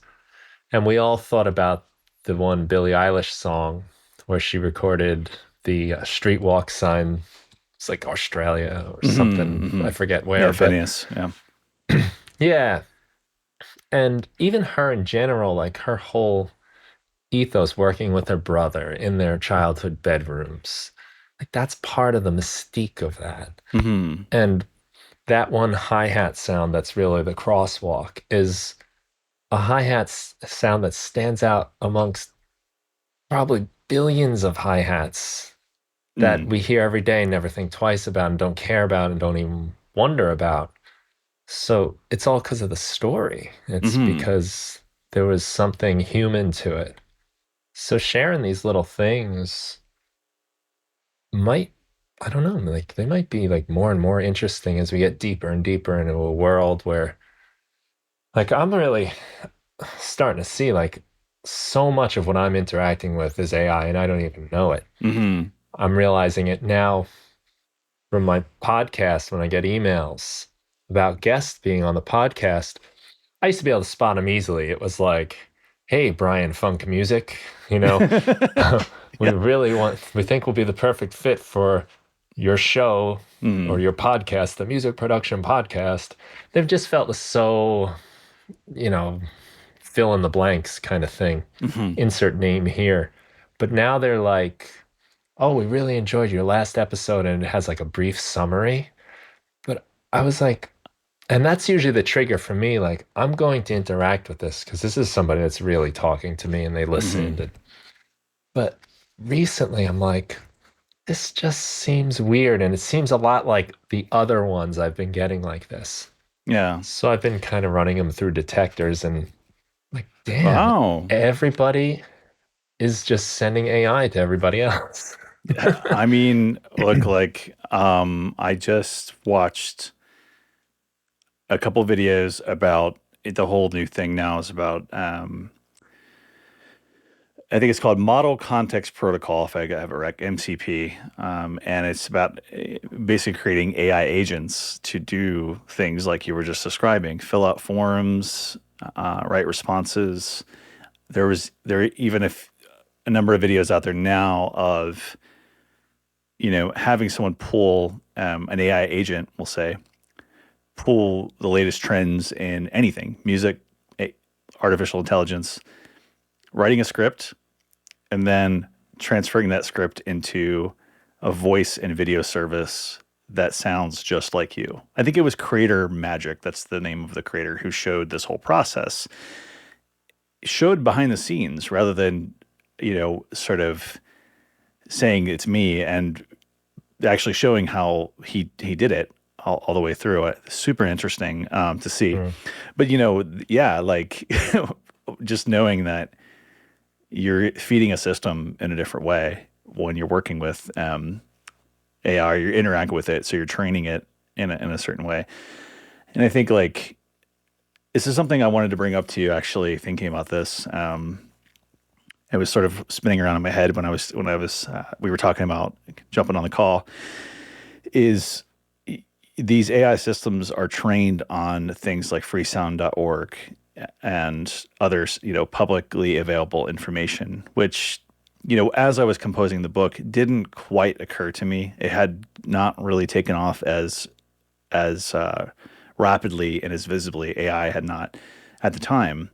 And we all thought about the one Billie Eilish song where she recorded the street walk sign. It's like Australia or Hmm. something. Hmm. I forget Yeah, where, but Phineas. Yeah. yeah. And even her in general, like her whole ethos working with her brother in their childhood bedrooms, like that's part of the mystique of that. Hmm. And that one hi-hat sound that's really the crosswalk is a hi-hat sound that stands out amongst probably billions of hi-hats that Hmm. we hear every day and never think twice about and don't care about and don't even wonder about. So it's all because of the story. It's Hmm. because there was something human to it. So sharing these little things might, I don't know, like they might be like more and more interesting as we get deeper and deeper into a world where like I'm really starting to see like so much of what I'm interacting with is AI and I don't even know it. Hmm. I'm realizing it now from my podcast when I get emails about guests being on the podcast. I used to be able to spot them easily. It was like, hey, Brian, funk music, you know, we Yeah. really we think we'll be the perfect fit for your show or Mm, your podcast, the music production podcast. They've just felt so, you know, fill in the blanks kind of thing, mhm. insert name here. But now they're like, oh, we really enjoyed your last episode, and it has like a brief summary. But I was like, and that's usually the trigger for me. Like, I'm going to interact with this because this is somebody that's really talking to me and they listened. Mhm. But recently, I'm like, this just seems weird. And it seems a lot like the other ones I've been getting like this. Yeah. So I've been kind of running them through detectors and like, damn, Wow. everybody is just sending AI to everybody else. I mean, look, like, I just watched a couple videos about the whole new thing now is about, I think it's called Model Context Protocol, if I have it right, MCP. And it's about basically creating AI agents to do things like you were just describing, fill out forms, write responses. There even if a number of videos out there now of, having someone pull an AI agent, we'll say, pull the latest trends in anything, music, artificial intelligence, writing a script, and then transferring that script into a voice and video service that sounds just like you. I think it was Creator Magic, that's the name of the creator who showed this whole process. Showed behind the scenes rather than, sort of saying it's me and actually showing how he did it all the way through it. Super interesting to see. Mm. But yeah, like just knowing that you're feeding a system in a different way when you're working with AI, you're interacting with it, so you're training it in a certain way. And I think like this is something I wanted to bring up to you. Actually, thinking about this, it was sort of spinning around in my head when I was we were talking about jumping on the call. Is these AI systems are trained on things like freesound.org and others, publicly available information, which, as I was composing the book, didn't quite occur to me. It had not really taken off as rapidly and as visibly. AI had not at the time.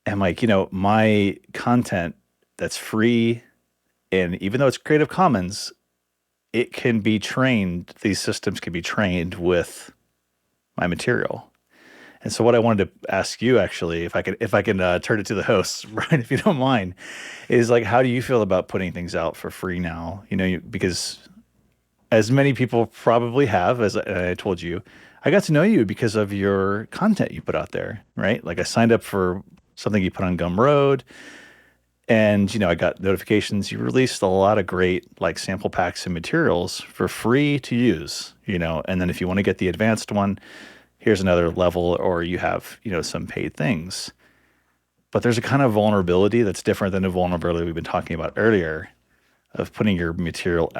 And like, my content that's free, and even though it's Creative Commons, it can be trained, these systems can be trained with my material. And so what I wanted to ask you actually, if I can turn it to the hosts, Brian, if you don't mind, is like, how do you feel about putting things out for free now? Because as many people probably have, as I told you, I got to know you because of your content you put out there, right? Like I signed up for something you put on Gumroad, and I got notifications. You released a lot of great like sample packs and materials for free to use, and then if you want to get the advanced one, here's another level, or you have, some paid things. But there's a kind of vulnerability that's different than the vulnerability we've been talking about earlier of putting your material,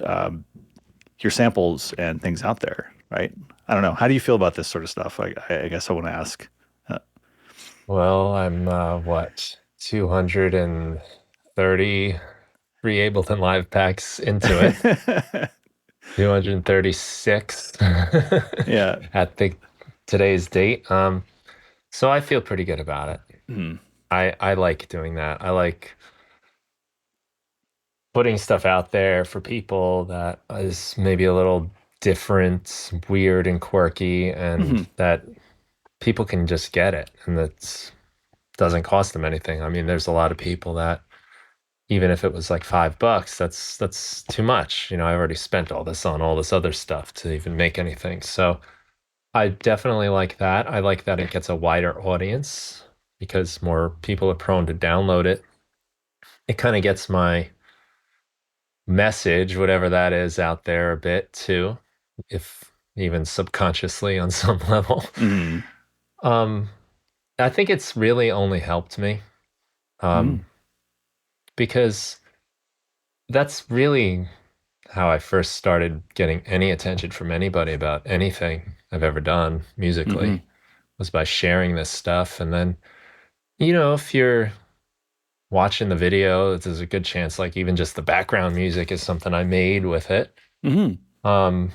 um, your samples and things out there, right? I don't know. How do you feel about this sort of stuff? I guess I want to ask. Uh, Well, I'm what, 230 free Ableton Live packs into it. 236 yeah. at the today's date. So I feel pretty good about it. Mhm. I like doing that. I like putting stuff out there for people that is maybe a little different, weird, and quirky, and Mhm. that people can just get it, and that doesn't cost them anything. I mean, there's a lot of people that even if it was like $5, that's too much. I already spent all this on all this other stuff to even make anything. So I definitely like that. I like that it gets a wider audience because more people are prone to download it. It kind of gets my message, whatever that is, out there a bit too, if even subconsciously on some level. Mhm. Um, I think it's really only helped me Mhm. um, because that's really how I first started getting any attention from anybody about anything I've ever done Hmm. musically was by sharing this stuff. And then, you know, if you're watching the video, there's a good chance like even just the background music is something I made with it. Hmm. Um,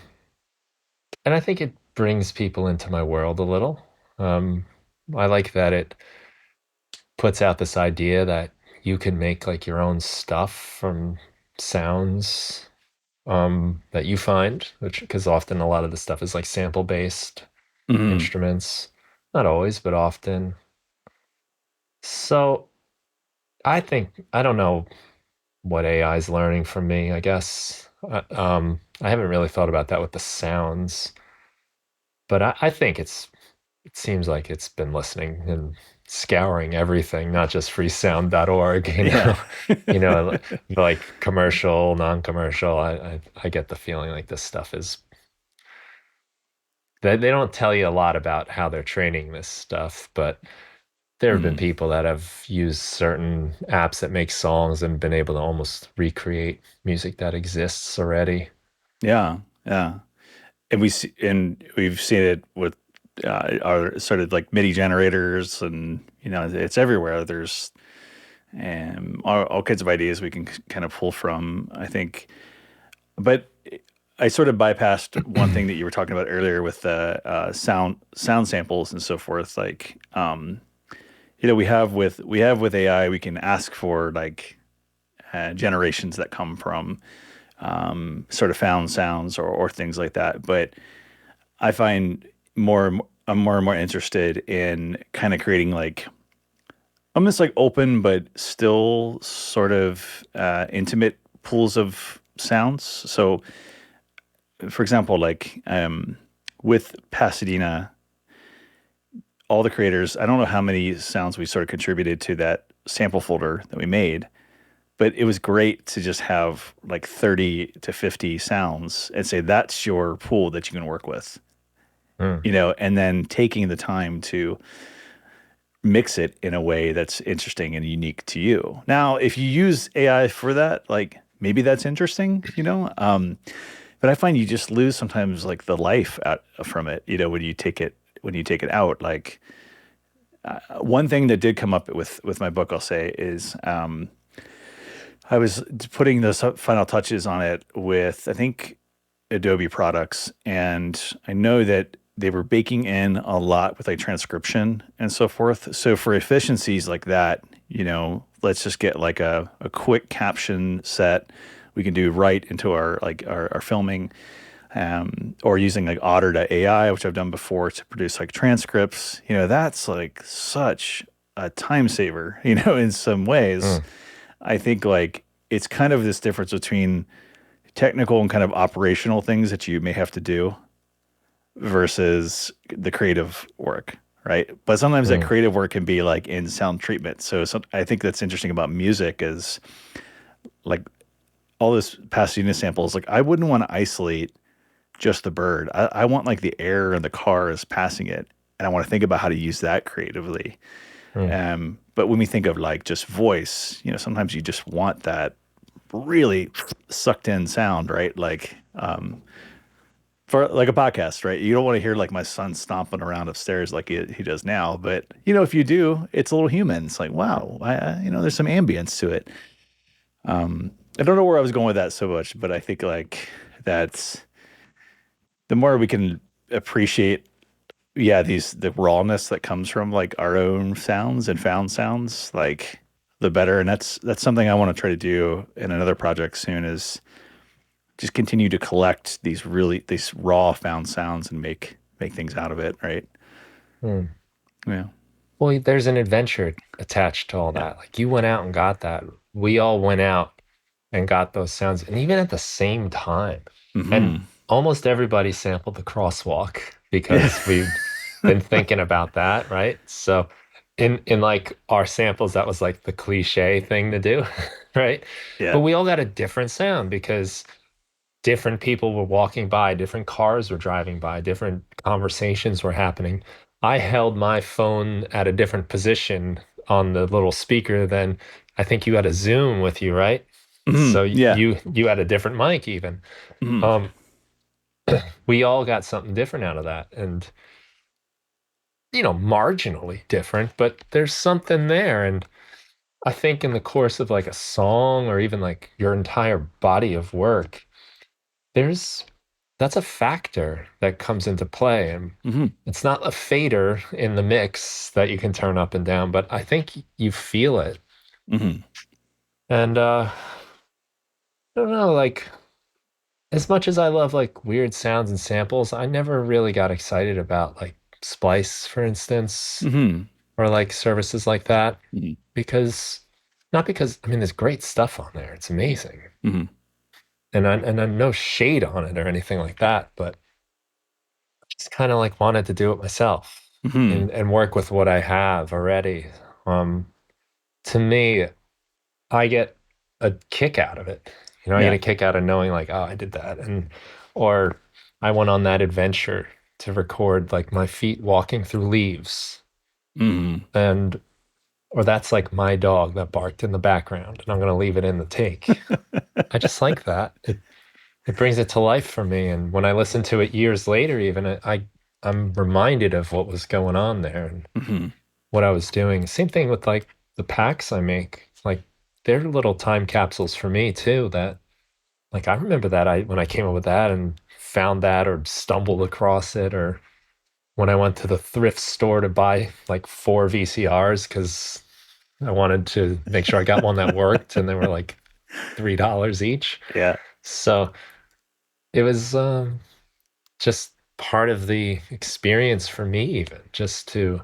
and I think it brings people into my world a little. Um, I like that it puts out this idea that you can make like your own stuff from sounds that you find, which because often a lot of the stuff is like sample based Hmm. instruments, not always, but often. So I think I don't know what AI is learning from me. I guess I haven't really thought about that with the sounds, but I think it seems like it's been listening and scouring everything, not just freesound.org, Yeah. you know, like commercial, non-commercial. I get the feeling like this stuff is they don't tell you a lot about how they're training this stuff, but there have been Mhm. people that have used certain apps that make songs and been able to almost recreate music that exists already. Yeah. Yeah. And we've seen it with our sort of like MIDI generators, and it's everywhere. There's all kinds of ideas we can kind of pull from, I think. But I sort of bypassed one thing that you were talking about earlier with the sound samples and so forth. Like, we have with AI, we can ask for like generations that come from sort of found sounds or things like that. But I find I'm more and more interested in kind of creating like almost like open but still sort of intimate pools of sounds. So, for example, like with Pasadena, all the creators, I don't know how many sounds we sort of contributed to that sample folder that we made, but it was great to just have like 30 to 50 sounds and say that's your pool that you can work with, Mm, and then taking the time to mix it in a way that's interesting and unique to you. Now, if you use AI for that, like maybe that's interesting, but I find you just lose sometimes like the life out from it, when you take it out. Like one thing that did come up with my book, I'll say, is I was putting the final touches on it with, I think, Adobe products, and I know that they were baking in a lot with like transcription and so forth. So for efficiencies like that, let's just get like a quick caption set we can do right into our filming, or using like Otter.ai, which I've done before to produce like transcripts. That's like such a time saver, in some ways. mm, I think like it's kind of this difference between technical and kind of operational things that you may have to do versus the creative work, right? But sometimes that mm, creative work can be like in sound treatment. So I think that's interesting about music is like all this Pasadena samples. Like I wouldn't want to isolate just the bird. I want like the air and the cars passing it, and I want to think about how to use that creatively. mm. But when we think of like just voice, sometimes you just want that really sucked in sound, right? Like for like a podcast, right? You don't want to hear like my son stomping around upstairs like he does now. But if you do, it's a little human. It's like, wow, there's some ambience to it. I don't know where I was going with that so much, but I think like that's the more we can appreciate, yeah, the rawness that comes from like our own sounds and found sounds, like the better. And that's something I want to try to do in another project soon, is just continue to collect these raw found sounds and make things out of it, right? Mm. Yeah. Well, there's an adventure attached to all Yeah. that. Like you went out and got that. We all went out and got those sounds, and even at the same time. And Hmm. almost everybody sampled the crosswalk Yeah. because we've been thinking about that, right? So in like our samples, that was like the cliche thing to do, right? But Yeah. we all got a different sound because different people were walking by, different cars were driving by, different conversations were happening. I held my phone at a different position on the little speaker than I think you had a Zoom with you, right? Mhm. So Yeah. you had a different mic even. Mhm. Um, we all got something different out of that, and marginally different, but there's something there. And I think in the course of like a song or even like your entire body of work, there's that's a factor that comes into play. And Mhm. it's not a fader in the mix that you can turn up and down, but I think you feel it. Mhm. And I don't know, like as much as I love like weird sounds and samples, I never really got excited about like Splice, for instance, Mhm. or like services like that, Mhm. because not because I mean there's great stuff on there. It's amazing. Mhm. And I no shade on it or anything like that, but just kind of like wanted to do it myself Mhm. and work with what I have already. Um, to me, I get a kick out of it. I get Yeah. a kick out of knowing like, oh, I did that, and or I went on that adventure to record like my feet walking through leaves, Mhm. and or that's like my dog that barked in the background, and I'm gonna leave it in the take. I just like that. It brings it to life for me. And when I listen to it years later, even I'm reminded of what was going on there and Mhm. what I was doing. Same thing with like the packs I make. Like they're little time capsules for me too. That like I remember that I when I came up with that and found that or stumbled across it, or when I went to the thrift store to buy like four VCRs because I wanted to make sure I got one that worked, and they were like $3 each. Yeah. So it was just part of the experience for me, even just to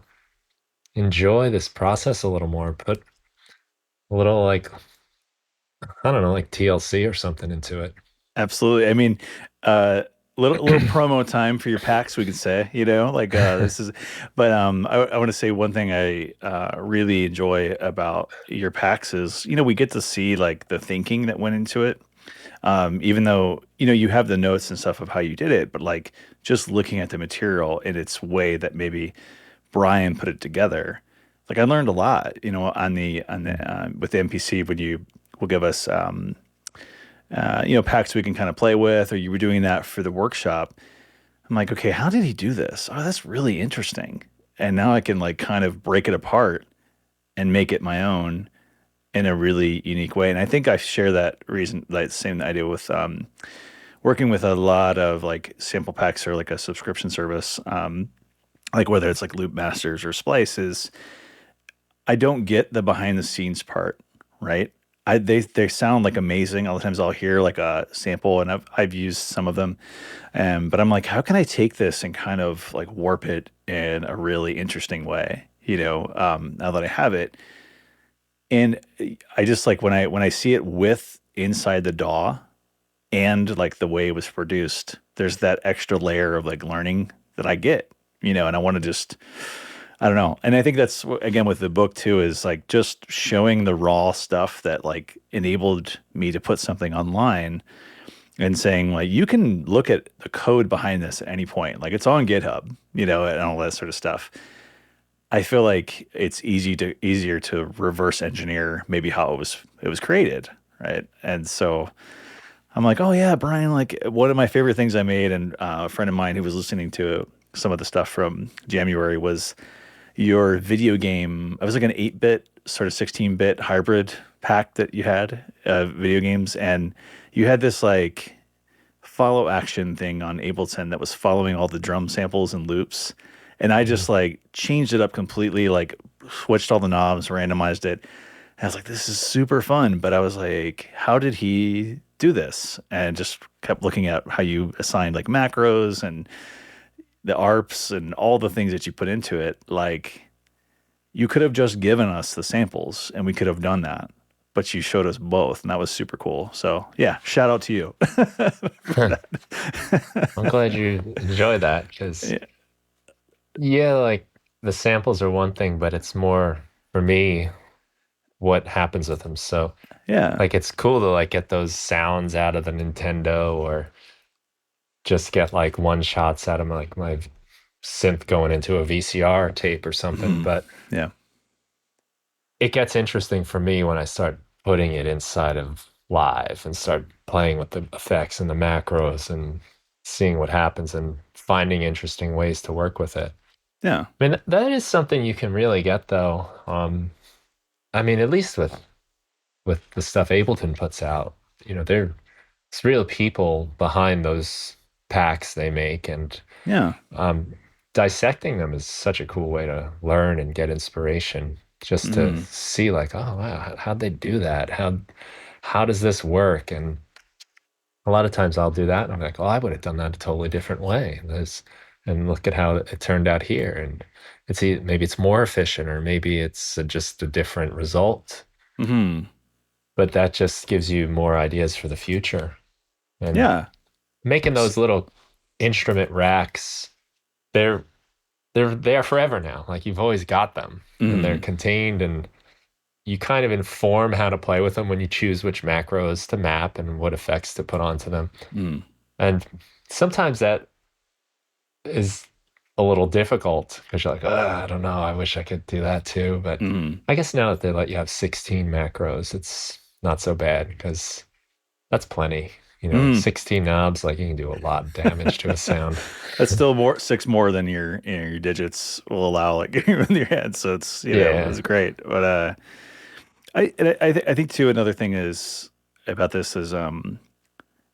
enjoy this process a little more, put a little like, I don't know, like TLC or something into it. Absolutely. I mean, little promo time for your packs, we could say, like this is, but I want to say one thing I really enjoy about your packs is, we get to see like the thinking that went into it. Even though, you have the notes and stuff of how you did it, but like just looking at the material in its way that maybe Brian put it together. Like I learned a lot, with the MPC when you will give us packs we can kind of play with, or you were doing that for the workshop. I'm like, okay, how did he do this? Oh, that's really interesting. And now I can like kind of break it apart and make it my own in a really unique way. And I think I share that reason, like same idea with working with a lot of like sample packs or like a subscription service, like whether it's like Loop Masters or Splices. I don't get the behind the scenes part, right? They sound like amazing. All the times I'll hear like a sample, and I've used some of them, but I'm like, how can I take this and kind of like warp it in a really interesting way? Now that I have it, and I just like when I see it with inside the DAW and like the way it was produced, there's that extra layer of like learning that I get, and I want to just I don't know. And I think that's again with the book too is like just showing the raw stuff that like enabled me to put something online and saying like you can look at the code behind this at any point. Like it's on GitHub, and all that sort of stuff. I feel like it's easier to reverse engineer maybe how it was created, right? And so I'm like, oh yeah, Brian, like one of my favorite things I made, and a friend of mine who was listening to some of the stuff from January was your video game. It was like an 8-bit, sort of 16-bit hybrid pack that you had, video games, and you had this like follow action thing on Ableton that was following all the drum samples and loops. And I Mhm. just like changed it up completely, like switched all the knobs, randomized it. And I was like, this is super fun. But I was like, how did he do this? And just kept looking at how you assigned like macros and the ARPs and all the things that you put into it. Like, you could have just given us the samples and we could have done that, but you showed us both, and that was super cool. So yeah, shout out to you. I'm glad you enjoy that because, Yeah. yeah, like the samples are one thing, but it's more for me what happens with them. So, Yeah. like, it's cool to like get those sounds out of the Nintendo or just get like one shots out of like my synth going into a VCR tape or something. Mhm. But Yeah. it gets interesting for me when I start putting it inside of live and start playing with the effects and the macros and seeing what happens and finding interesting ways to work with it. Yeah. I mean, that is something you can really get though. I mean, at least with the stuff Ableton puts out, there's real people behind those packs they make, and Yeah. um, dissecting them is such a cool way to learn and get inspiration. Just to Mm. see, like, oh wow, how'd they do that? How does this work? And a lot of times I'll do that, and I'm like, oh, I would have done that a totally different way. And look at how it turned out here. And maybe it's more efficient, or maybe it's just a different result. Hmm. But that just gives you more ideas for the future. And Yeah. making S- those little instrument racks, they're they're there forever now. Like you've always got them, and they're Mm. contained, and you kind of inform how to play with them when you choose which macros to map and what effects to put onto them. Mm. And sometimes that is a little difficult because you're like, I don't know, I wish I could do that too. But Mm. I guess now that they let you have 16 macros, it's not so bad because that's plenty. Mm. 16 knobs, like you can do a lot of damage to a sound. That's still six more than your digits will allow, like in your head. So it's Yeah. it's great. But I think too, another thing is about this is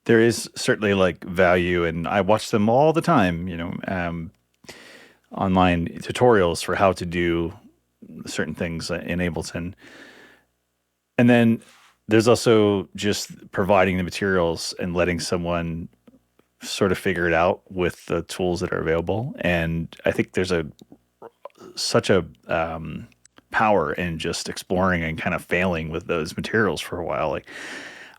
there is certainly like value, and I watch them all the time. Online tutorials for how to do certain things in Ableton, and then there's also just providing the materials and letting someone sort of figure it out with the tools that are available. And I think there's such a power in just exploring and kind of failing with those materials for a while. Like,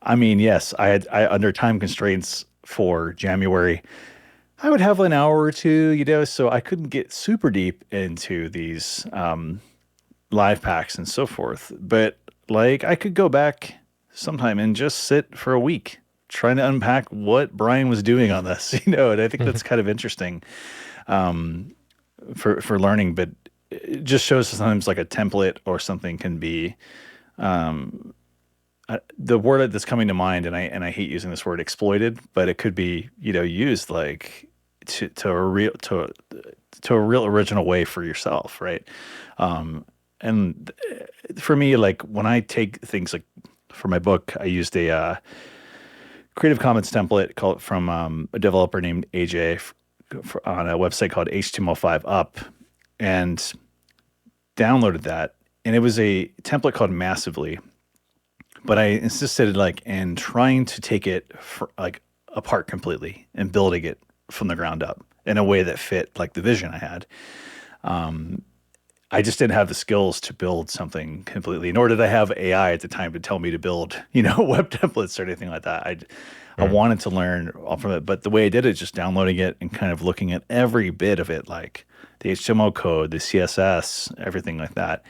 I mean, yes, I under time constraints for January, I would have an hour or two, so I couldn't get super deep into these live packs and so forth. But like, I could go back sometime and just sit for a week trying to unpack what Brian was doing on this, and I think that's kind of interesting for learning. But it just shows sometimes like a template or something can be the word that's coming to mind, and I hate using this word exploited, but it could be used like to a real original way for yourself, right? And for me, like when I take things like for my book, I used a Creative Commons template called from a developer named AJ on a website called HTML5 Up, and downloaded that, and it was a template called Massively. But I insisted like in trying to take it like apart completely and building it from the ground up in a way that fit like the vision I had. I just didn't have the skills to build something completely, nor did I have AI at the time to tell me to build, web templates or anything like that. I Mm. wanted to learn all from it, but the way I did it, just downloading it and kind of looking at every bit of it, like the HTML code, the CSS, everything like that,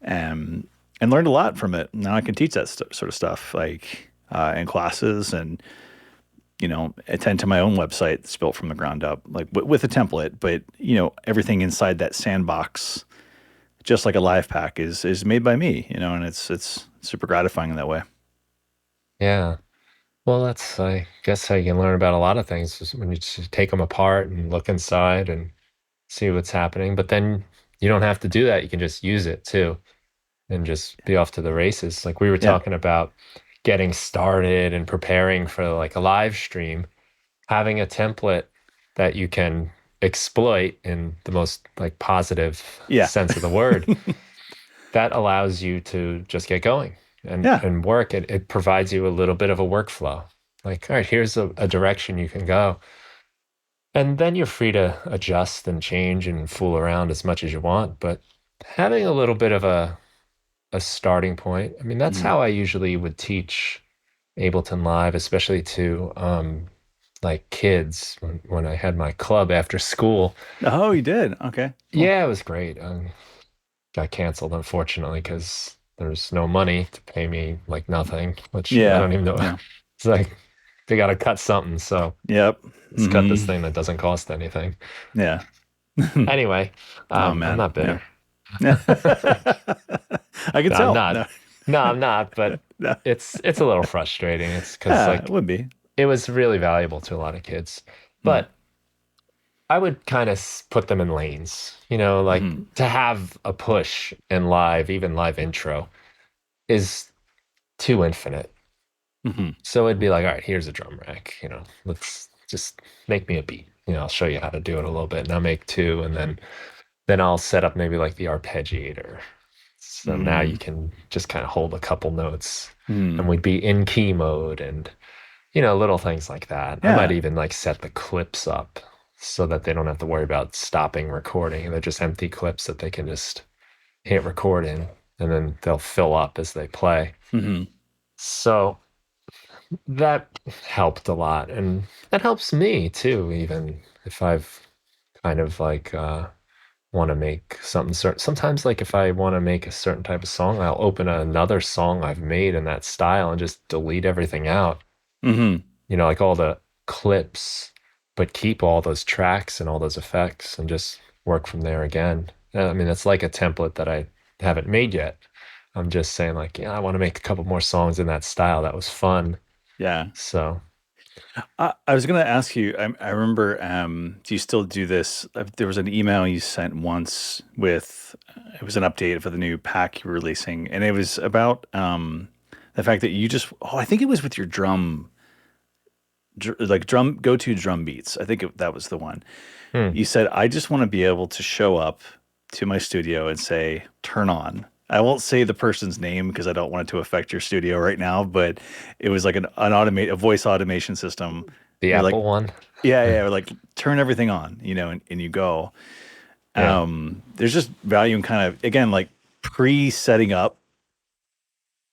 and learned a lot from it. Now I can teach that sort of stuff, like in classes, and attend to my own website that's built from the ground up, like with a template. But everything inside that sandbox, just like a live pack, is made by me. And it's super gratifying in that way. Yeah. Well, that's, I guess, how you can learn about a lot of things is when you just take them apart and look inside and see what's happening. But then you don't have to do that. You can just use it too and just be off to the races. Like we were Yeah, talking about getting started and preparing for like a live stream, having a template that you can exploit in the most like positive yeah, sense of the word, that allows you to just get going and yeah. and work. It provides you a little bit of a workflow. Like, all right, here's a direction you can go. And then you're free to adjust and change and fool around as much as you want. But having a little bit of a starting point, I mean, that's Mm. how I usually would teach Ableton Live, especially to like kids when I had my club after school. Oh, you did? Okay, cool. Yeah, it was great. Got canceled, unfortunately, because there's no money to pay me like nothing, which I Yeah, don't even know. yeah, It's like they got to cut something, so yep. let's cut this Hmm. thing that doesn't cost anything. Yeah. Anyway, Oh I'm man, not yeah. bitter. I can I'm tell. not. No. No, I'm not. But No. it's a little frustrating. It's because Yeah, it like would be. it was really valuable to a lot of kids, Mm. but I would kind of put them in lanes, like Hmm. to have a push in live, even live intro is too infinite. Hmm. So it'd be like, all right, here's a drum rack, let's just make me a beat. I'll show you how to do it a little bit and I'll make two and then I'll set up maybe like the arpeggiator. So now you Mm. can just kind of hold a couple notes and Mm. we'd be in key mode and little things like that. I might Yeah. even like set the clips up so that they don't have to worry about stopping recording. They're just empty clips that they can just hit record in and then they'll fill up as they play. Hmm. So that helped a lot. And that helps me too, even if I've kind of like want to make something certain. Sometimes, like if I want to make a certain type of song, I'll open another song I've made in that style and just delete everything out, Hmm. like all the clips, but keep all those tracks and all those effects and just work from there again. I mean, it's like a template that I haven't made yet. I'm just saying, like, yeah, I want to make a couple more songs in that style. That was fun. Yeah. So, I was going to ask you, I remember, do you still do this? There was an email you sent once with, it was an update for the new pack you're releasing, and it was about the fact that you just, oh, I think it was with your like drum, go-to drum beats. I think that was the one. hmm, You said, I just want to be able to show up to my studio and say, turn on. I won't say the person's name because I don't want it to affect your studio right now, but it was like a voice automation system. the You're like, Apple one. yeah, yeah, or like turn everything on, and you go. Yeah. There's just value in kind of, again, like pre-setting up,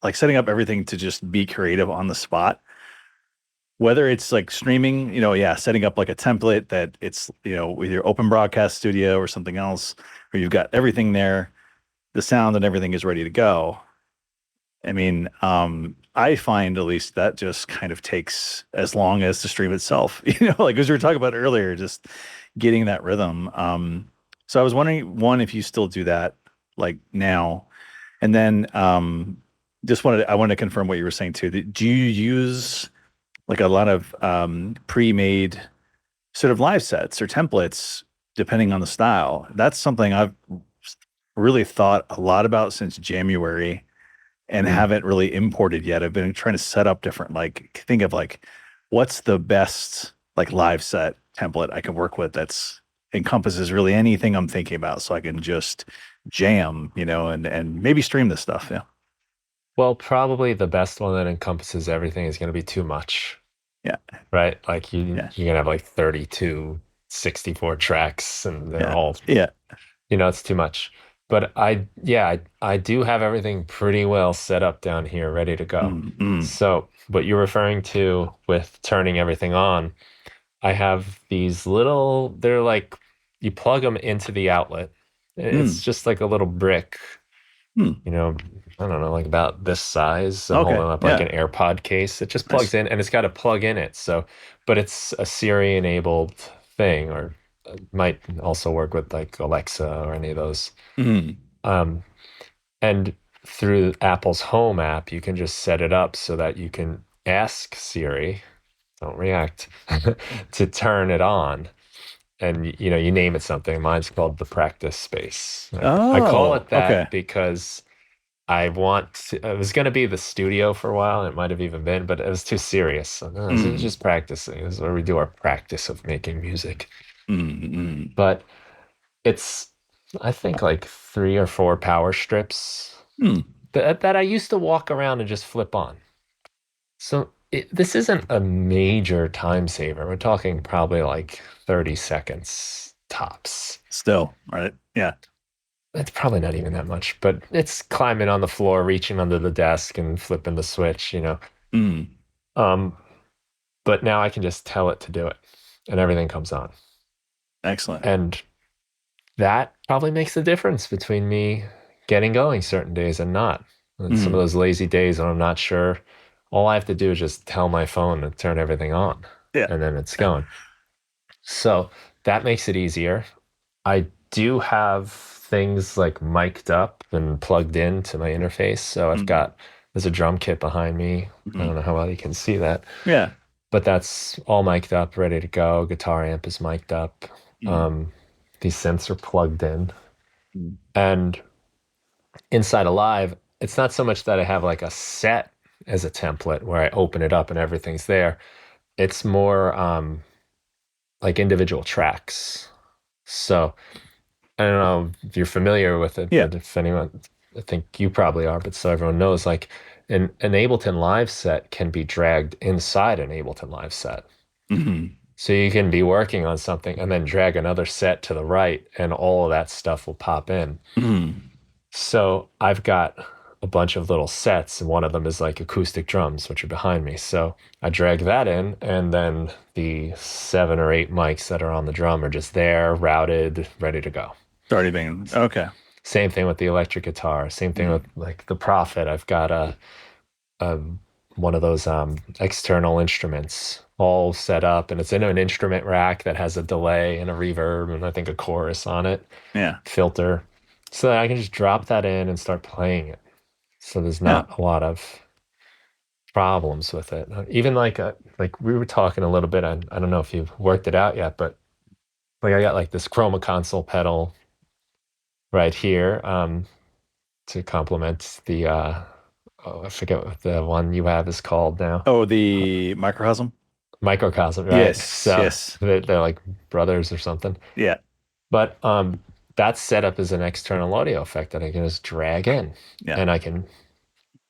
like setting up everything to just be creative on the spot. Whether it's like streaming, yeah, setting up like a template that it's, with your open broadcast studio or something else, where you've got everything there, the sound and everything is ready to go. I mean, I find at least that just kind of takes as long as the stream itself, like as we were talking about earlier, just getting that rhythm. So I was wondering, one, if you still do that like now, and then I wanted to confirm what you were saying too. Do you use like a lot of pre-made sort of live sets or templates depending on the style? That's something I've really thought a lot about since January and Hmm. haven't really imported yet. I've been trying to set up different, like, think of like, what's the best like live set template I can work with that's encompasses really anything I'm thinking about, so I can just jam, and maybe stream this stuff. Yeah, Well, probably the best one that encompasses everything is going to be too much, yeah, right? Like yeah, you're gonna have like 32, 64 tracks and they're yeah, all, yeah. it's too much. But yeah, I do have everything pretty well set up down here, ready to go. Mm, mm, So what you're referring to with turning everything on, I have these little, they're like, you plug them into the outlet. It's mm, just like a little brick, mm. you know, I don't know, like about this size. I'm Okay, holding up like yeah, an AirPod case. It just plugs nice. in and it's got a plug in it. So, but it's a Siri enabled thing, or might also work with like Alexa or any of those. Mm, Um, and through Apple's Home app, you can just set it up so that you can ask Siri, don't react, to turn it on. And you name it something. Mine's called the practice space. I call oh, it okay. that because it was going to be the studio for a while. And it might have even been, but it was too serious. So, no, this is Mm, just practicing. This is where we do our practice of making music. mm, mm, But it's, I think, like 3 or 4 power strips mm. that I used to walk around and just flip on. So this isn't a major time saver. We're talking probably like 30 seconds tops. Still, right? Yeah. It's probably not even that much, but it's climbing on the floor, reaching under the desk and flipping the switch. Mm, Um, but now I can just tell it to do it and everything comes on. excellent. And that probably makes the difference between me getting going certain days and not. And some of Mm, those lazy days when I'm not sure, all I have to do is just tell my phone to turn everything on yeah. and then it's going. So that makes it easier. I do have things like mic'd up and plugged into my interface. So I've Mm, got There's a drum kit behind me. I Hmm. don't know how well you can see that, Yeah. but that's all mic'd up, ready to go. Guitar amp is mic'd up. Mm. Um, these synths are plugged in. Mm. And inside Alive, it's not so much that I have like a set as a template where I open it up and everything's there. It's more like individual tracks. So I don't know if you're familiar with it, Yeah. but if anyone, I think you probably are, but so everyone knows, like an Ableton Live set can be dragged inside an Ableton Live set. Hmm. So you can be working on something and then drag another set to the right, and all of that stuff will pop in. Hmm. So I've got a bunch of little sets, and one of them is like acoustic drums, which are behind me. So I drag that in, and then the 7 or 8 mics that are on the drum are just there, routed, ready to go. It's already been okay. Same thing with the electric guitar. Same thing with Mm. like the Prophet. I've got a one of those external instruments all set up, and it's in an instrument rack that has a delay and a reverb, and I think a chorus on it, Yeah. filter, so that I can just drop that in and start playing it. So there's Yeah. not a lot of problems with it. Even like we were talking a little bit. I don't know if you've worked it out yet, but like I got like this chroma console pedal right here to complement the oh, I forget what the one you have is called now. Oh, the microcosm. Microcosm, right? Yes. So Yes. they're like brothers or something. Yeah. But that's set up as an external audio effect that I can just drag in. Yeah. And I can,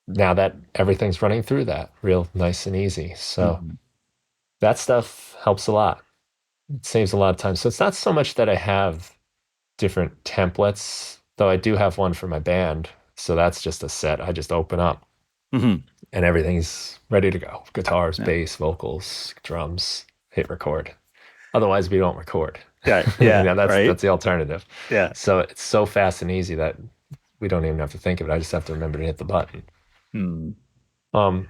now that everything's running through that real nice and easy. So Hmm. that stuff helps a lot. It saves a lot of time. So it's not so much that I have different templates, though I do have one for my band. So that's just a set I just open up Hmm. and everything's ready to go. Guitars, Yeah. bass, vocals, drums, hit record. Otherwise, we don't record. Yeah. Yeah. Yeah, that's Right. the alternative. Yeah. So it's so fast and easy that we don't even have to think of it. I just have to remember to hit the button. Hmm. Um,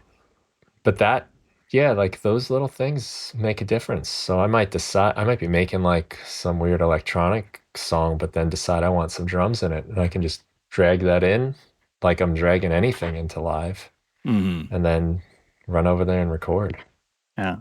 but that, yeah, like those little things make a difference. So I might decide, I might be making like some weird electronic song, but then decide I want some drums in it, and I can just drag that in like I'm dragging anything into Live, Hmm. and then run over there and record. Yeah.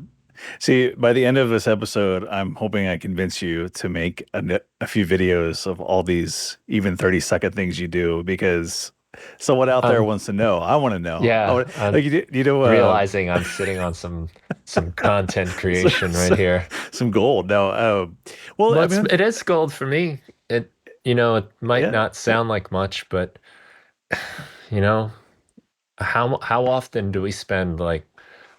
See, by the end of this episode, I'm hoping I convince you to make a few videos of all these even 30-second things you do because someone out there Um, wants to know. I want to know. yeah, I'm Like you know, realizing I'm sitting on some content so, creation right so, here. some gold. No, well, Well, I mean, it is gold for me. It, it might yeah, not yeah, sound like much, but you know, how often do we spend like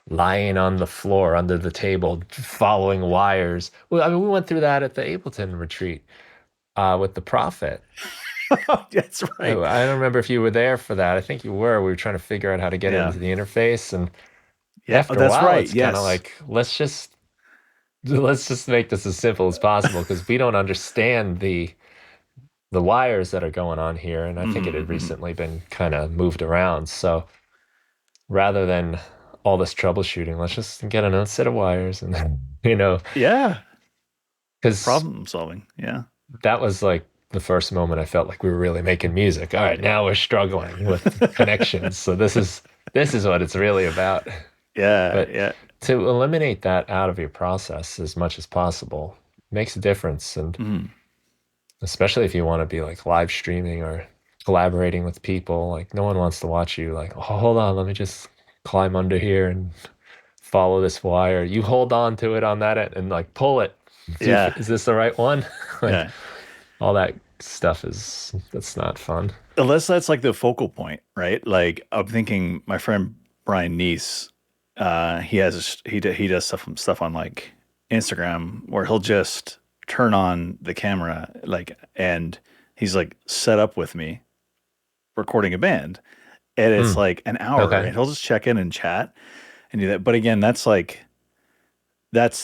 lying on the floor under the table following wires? Well, I mean, we went through that at the Ableton retreat with the Prophet. that's right. I don't remember if you were there for that. I think you were. We were trying to figure out how to get it Yeah, into the interface, and yeah, after a that's while, right. it's kind of Yes. like let's just make this as simple as possible because we don't understand the wires that are going on here, and I think it Hmm. had Hmm. recently been kind of moved around. So rather than all this troubleshooting, let's just get another set of wires, and Yeah, because problem solving. Yeah. that was like the first moment I felt like we were really making music. All right, now we're struggling with connections, so this is what it's really about. Yeah, But yeah. to eliminate that out of your process as much as possible makes a difference, and Mhm. especially if you want to be like live streaming or collaborating with people. Like no one wants to watch you like, oh, hold on, let me just climb under here and follow this wire. You hold on to it on that end and like pull it. Yeah, Is this the right one? Like yeah. all that stuff that's not fun. Unless that's like the focal point, right? Like I'm thinking my friend Brian Neese, he has he does stuff on like Instagram where he'll just turn on the camera like and he's like set up with me recording a band and it's Mm, like an hour okay. and he'll just check in and chat and do that. But again, that's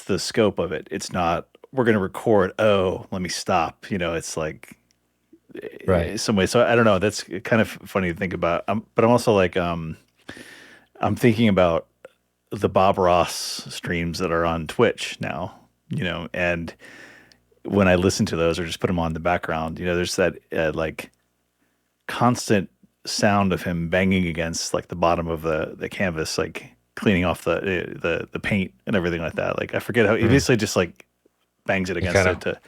the scope of it. It's not we're going to record, oh, let me stop. It's like Right. some way. So I don't know. That's kind of funny to think about. But I'm also like, I'm thinking about the Bob Ross streams that are on Twitch now, and when I listen to those or just put them on in the background, there's that like constant sound of him banging against like the bottom of the canvas, like cleaning off the paint and everything like that. Like I forget how he Mm. basically just like bangs it You against kind it of, to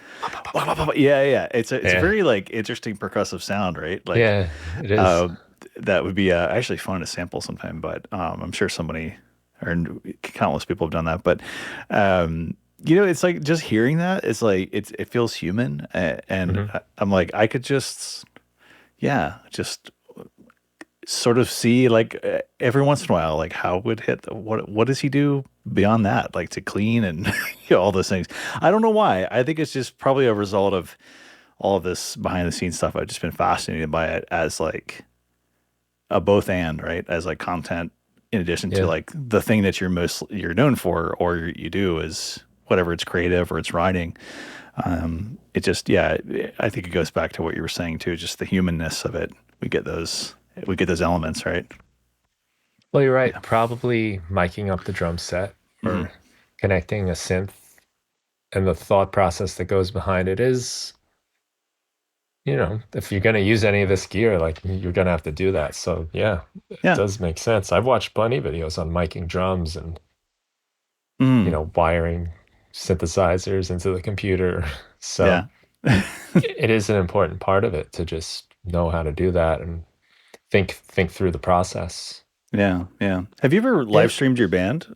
yeah. It's a yeah, very like interesting percussive sound, right? Like yeah, it is. uh, that would be actually fun to sample sometime, but I'm sure somebody or countless people have done that. But it's like just hearing that, it's like it feels human, and Hmm. I'm like I could just just sort of see like every once in a while like how would hit what does he do beyond that like to clean and all those things. I don't know why. I think it's just probably a result of all of this behind the scenes stuff. I've just been fascinated by it as like a both and right as like content in addition to Yeah. like the thing that you're known for or you do is whatever it's creative or it's writing. It just I think it goes back to what you were saying too, just the humanness of it. We get those elements, right? Well, you're right. Yeah. Probably miking up the drum set Mhm. or connecting a synth and the thought process that goes behind it is, if you're going to use any of this gear, like you're going to have to do that. So, yeah, it Yeah. does make sense. I've watched plenty of videos on miking drums and, Mm. wiring synthesizers into the computer. So, Yeah. it is an important part of it to just know how to do that and think through the process. Yeah. Yeah. Have you ever Yeah, live streamed your band?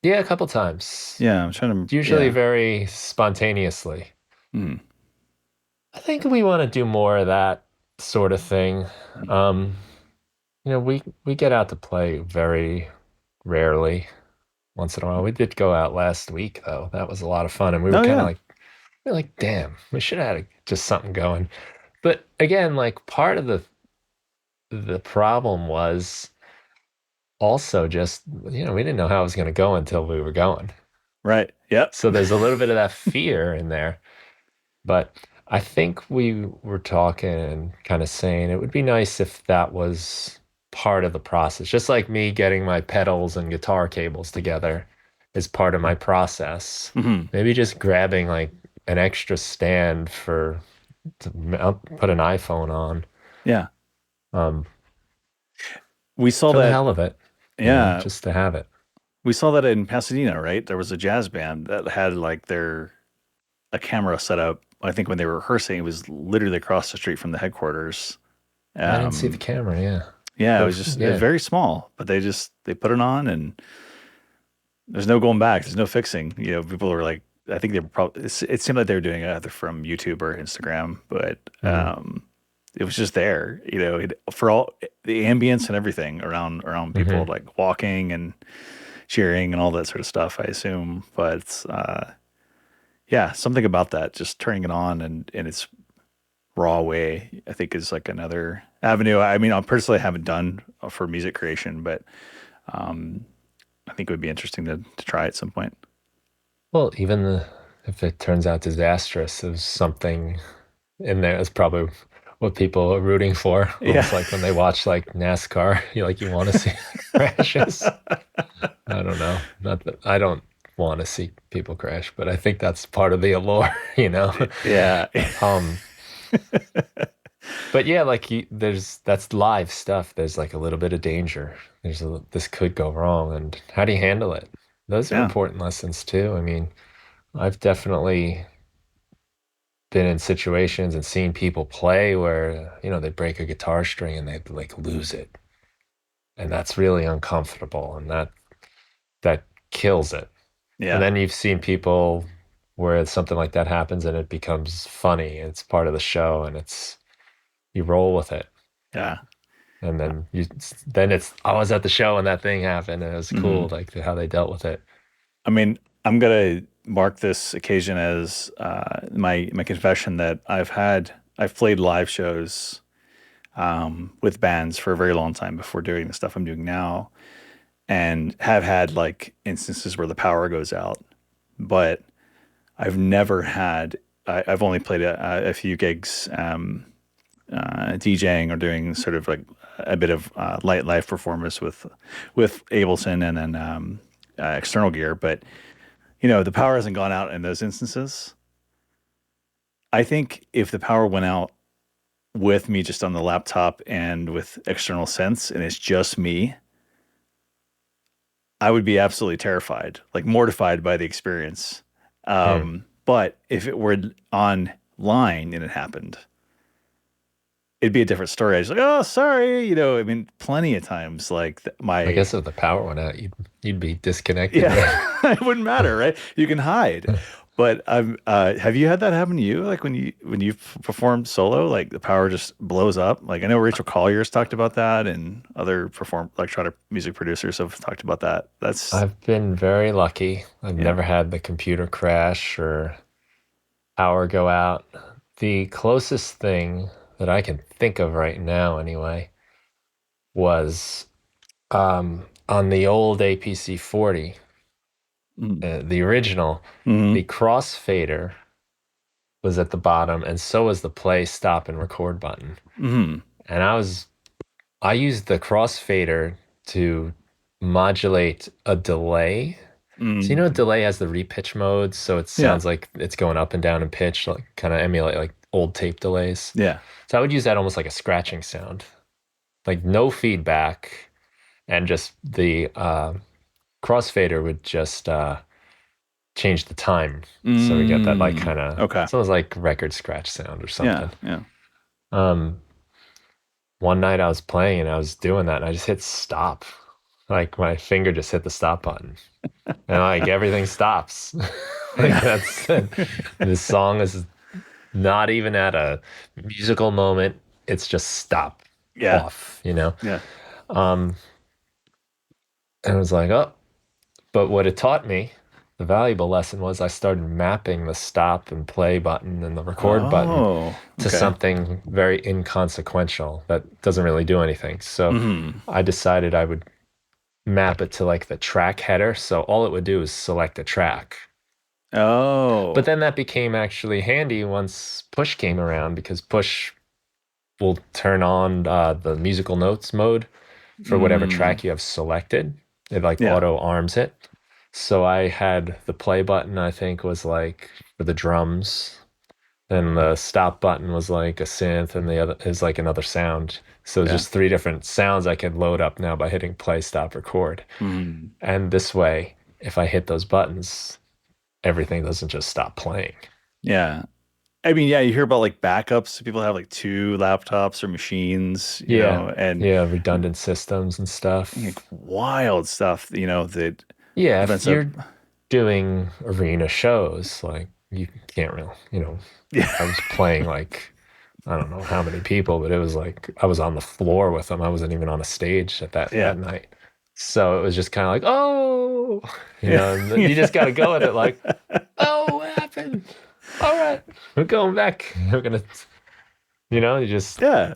yeah, a couple times. Yeah. I'm trying to, Usually yeah. very spontaneously. Mm. I think we want to do more of that sort of thing. Um, we get out to play very rarely. Once in a while, we did go out last week though. That was a lot of fun, and we were Oh, kind of yeah. like, damn, we should have had just something going. But again, like part of the problem was also just we didn't know how it was going to go until we were going. Right. Yep. So there's a little bit of that fear in there. But I think we were talking and kind of saying it would be nice if that was part of the process. Just like me getting my pedals and guitar cables together is part of my process. Hmm. Maybe just grabbing like an extra stand put an iPhone on, Yeah. um, We saw for the that. hell of it, Yeah. just to have it. We saw that in Pasadena, right? There was a jazz band that had like a camera set up. I think when they were rehearsing, it was literally across the street from the headquarters. I didn't see the Um, camera. Yeah, yeah, it but was just yeah, very small, but they put it on and there's no going back. There's no fixing. People were like, I think they were probably, it seemed like they were doing it either from YouTube or Instagram, but mhm, it was just there, for all the ambience and everything around people mhm. like walking and cheering and all that sort of stuff, I assume. But yeah, something about that, just turning it on and in its raw way, I think is like another avenue. I mean, I personally haven't done for music creation, but um, I think it would be interesting to try at some point. Well, if it turns out disastrous, there's something in there is probably what people are rooting for. Yeah. Almost like when they watch like NASCAR, you want to see crashes. I don't know. Not that I don't want to see people crash, but I think that's part of the allure, you know. Yeah. Um, but yeah, like that's live stuff. There's like a little bit of danger. This could go wrong, and how do you handle it? Those are Yeah. important lessons too. I mean, I've definitely been in situations and seen people play where, they break a guitar string and they like lose it. And that's really uncomfortable and that kills it. And Yeah. then you've seen people where something like that happens and it becomes funny. It's part of the show and you roll with it. Yeah. And then it's I was at the show and that thing happened and it was Hmm. cool like how they dealt with it. I mean, I'm gonna mark this occasion as my confession that I've played live shows with bands for a very long time before doing the stuff I'm doing now, and have had like instances where the power goes out, but I've never had. I've only played a few gigs DJing or doing sort of like a bit of light live performance with Ableton and then external gear, but the power hasn't gone out in those instances. I think if the power went out with me just on the laptop and with external synths, and it's just me, I would be absolutely terrified, like mortified by the experience. Hmm. But if it were online and it happened, it'd be a different story. I was like, oh, sorry. I mean, plenty of times, like I my, guess if the power went out, you'd be disconnected, yeah, right? it wouldn't matter, right? You can hide. But have you had that happen to you? Like when you've performed solo, like the power just blows up. Like I know Rachel Collier's talked about that, and other electronic music producers have talked about that. That's I've been very lucky. I've yeah. never had the computer crash or power go out. The closest thing that I can think of right now, anyway, was on the old APC 40, the original, Mm-hmm. the crossfader was at the bottom, and so was the play, stop, and record button. Mm-hmm. And I used the crossfader to modulate a delay. So you know, Mm-hmm. delay has the repitch mode, so it Yeah. sounds like it's going up and down in pitch, like kind of emulate like old tape delays. Yeah. So I would use that almost like a scratching sound, like no feedback, and just the crossfader would just change the time. So we get that like kind of, Okay. sounds like record scratch sound or Yeah. something. Yeah. Um, One night I was playing and I was doing that and I just hit stop. Like my finger just hit the stop button and like everything stops. Like Yeah. that's this song is not even at a musical moment. It's just stop Yeah. off, you know? Yeah. Um, and I was like, oh, but what it taught me, the valuable lesson was I started mapping the stop and play button and the record button Oh, to okay. something very inconsequential that doesn't really do anything. So Mm-hmm. I decided I would map it to like the track header. So all it would do is select a track. But Oh, then that became actually handy once push came around because push will turn on the musical notes mode for whatever mm, track you have selected. It like yeah. auto arms it. So I had the play button, I think, was like for the drums. Then the stop button was like a synth, and the other is like another sound. So it's Yeah. just three different sounds I can load up now by hitting play, stop, record. Mm, And this way, if I hit those buttons, everything doesn't just stop playing. yeah. I mean, yeah, you hear about like backups. People have like two laptops or machines, Yeah. and Yeah. Redundant systems and like stuff. wild stuff, that Yeah. If ends up. you're doing arena shows, like you can't really, Yeah. I was playing like, I don't know how many people, but it was like I was on the floor with them. I wasn't even on a stage at Yeah. that night. So it was just kind of like, oh, Yeah. and you just got to go with it like, oh, what happened? All right, we're going back. We're gonna, you Yeah.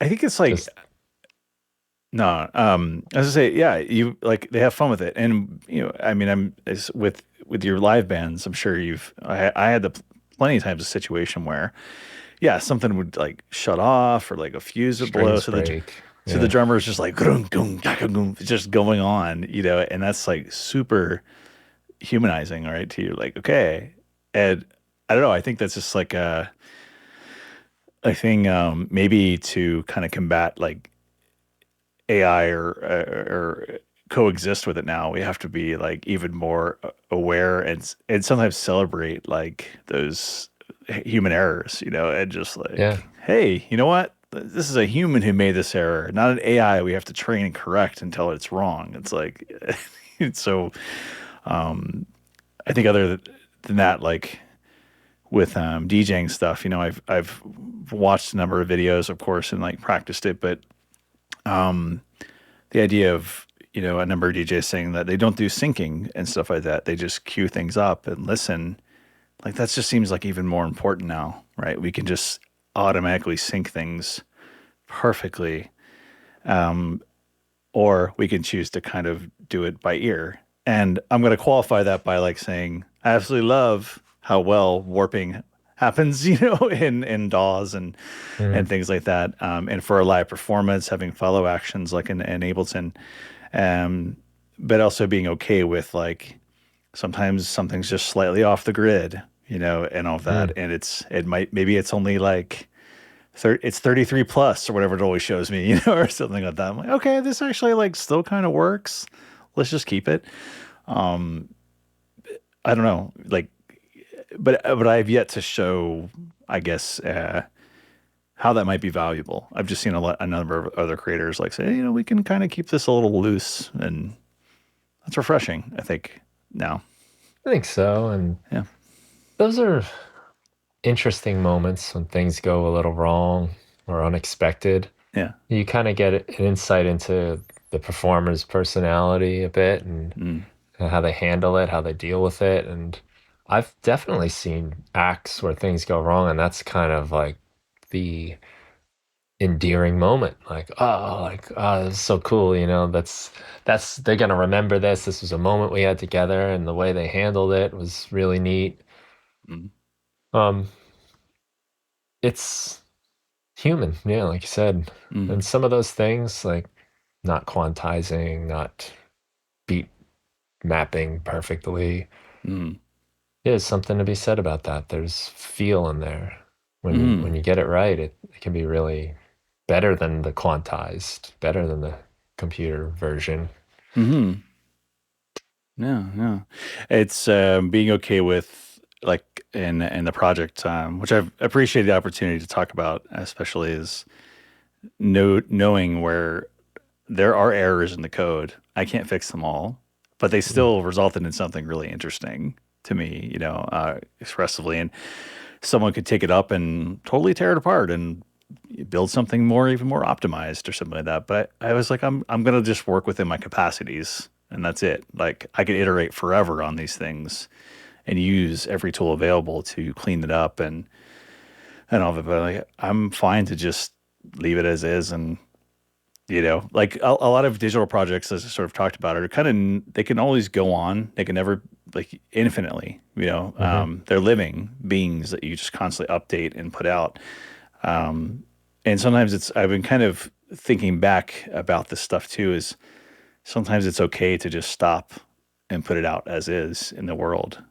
I think it's like just no, as I say, yeah, you like they have fun with it, and I mean, with your live bands, I'm sure I had plenty of times a situation where, yeah, something would like shut off or like a fuse would blow, strings so the break. so the Yeah, drummer is just like "Grung, gung, taka, gung," just going on, and that's like super humanizing, right? To you, like okay, and I don't know, I think that's just like a thing, maybe to kind of combat like AI or coexist with it now. We have to be like even more aware and sometimes celebrate like those human errors, and just yeah, like, hey, you know what? This is a human who made this error, not an AI we have to train and correct until it's wrong. It's like, it's so, I think other than that, like with DJing stuff, I've watched a number of videos, of course, and like practiced it, but the idea of a number of DJs saying that they don't do syncing and stuff like that. They just cue things up and listen. Like that just seems like even more important now, right? We can just automatically sync things perfectly, or we can choose to kind of do it by ear. And I'm going to qualify that by like saying I absolutely love how well warping happens, in DAWs and mhm, things like that. And for a live performance, having follow actions like in Ableton, um, but also being okay with like sometimes something's just slightly off the grid, and all of that. mm, And maybe it's only like it's 33 plus or whatever it always shows me, or something like that. I'm like, okay, this actually like still kind of works. Let's just keep it. I don't know, like, but I have yet to show, I guess, how that might be valuable. I've just seen a number of other creators like say, we can kind of keep this a little loose, and that's refreshing, I think, now. I think so. And Yeah. those are interesting moments when things go a little wrong or unexpected. Yeah. You kind of get an insight into the performer's personality a bit and Mm. how they handle it, how they deal with it. And I've definitely seen acts where things go wrong, and that's kind of like the endearing moment. This is so cool, that's they're gonna remember this. This was a moment we had together, and the way they handled it was really neat. Mm. Um, it's human, yeah, like you said. Mm. And some of those things, like not quantizing, not beat mapping perfectly, Mm. there's something to be said about that. There's feel in there. When Mm. you get it right, it can be really better than the quantized, better than the computer version. Mm. Yeah, yeah. It's being okay with like in the project, which I've appreciated the opportunity to talk about, especially is knowing where there are errors in the code. I can't fix them all, but they Mm. still resulted in something really interesting to me, expressively. And someone could take it up and totally tear it apart and build something even more optimized or something like that. But I was like, I'm gonna just work within my capacities, and that's it. Like I could iterate forever on these things and use every tool available to clean it up and all of it. But like, I'm fine to just leave it as is. And like a lot of digital projects, as I sort of talked about, are kind of, they can always go on. They can never, like, infinitely. Hmm. They're living beings that you just constantly update and put out. And sometimes I've been kind of thinking back about this stuff too. Is sometimes it's okay to just stop and put it out as is in the world.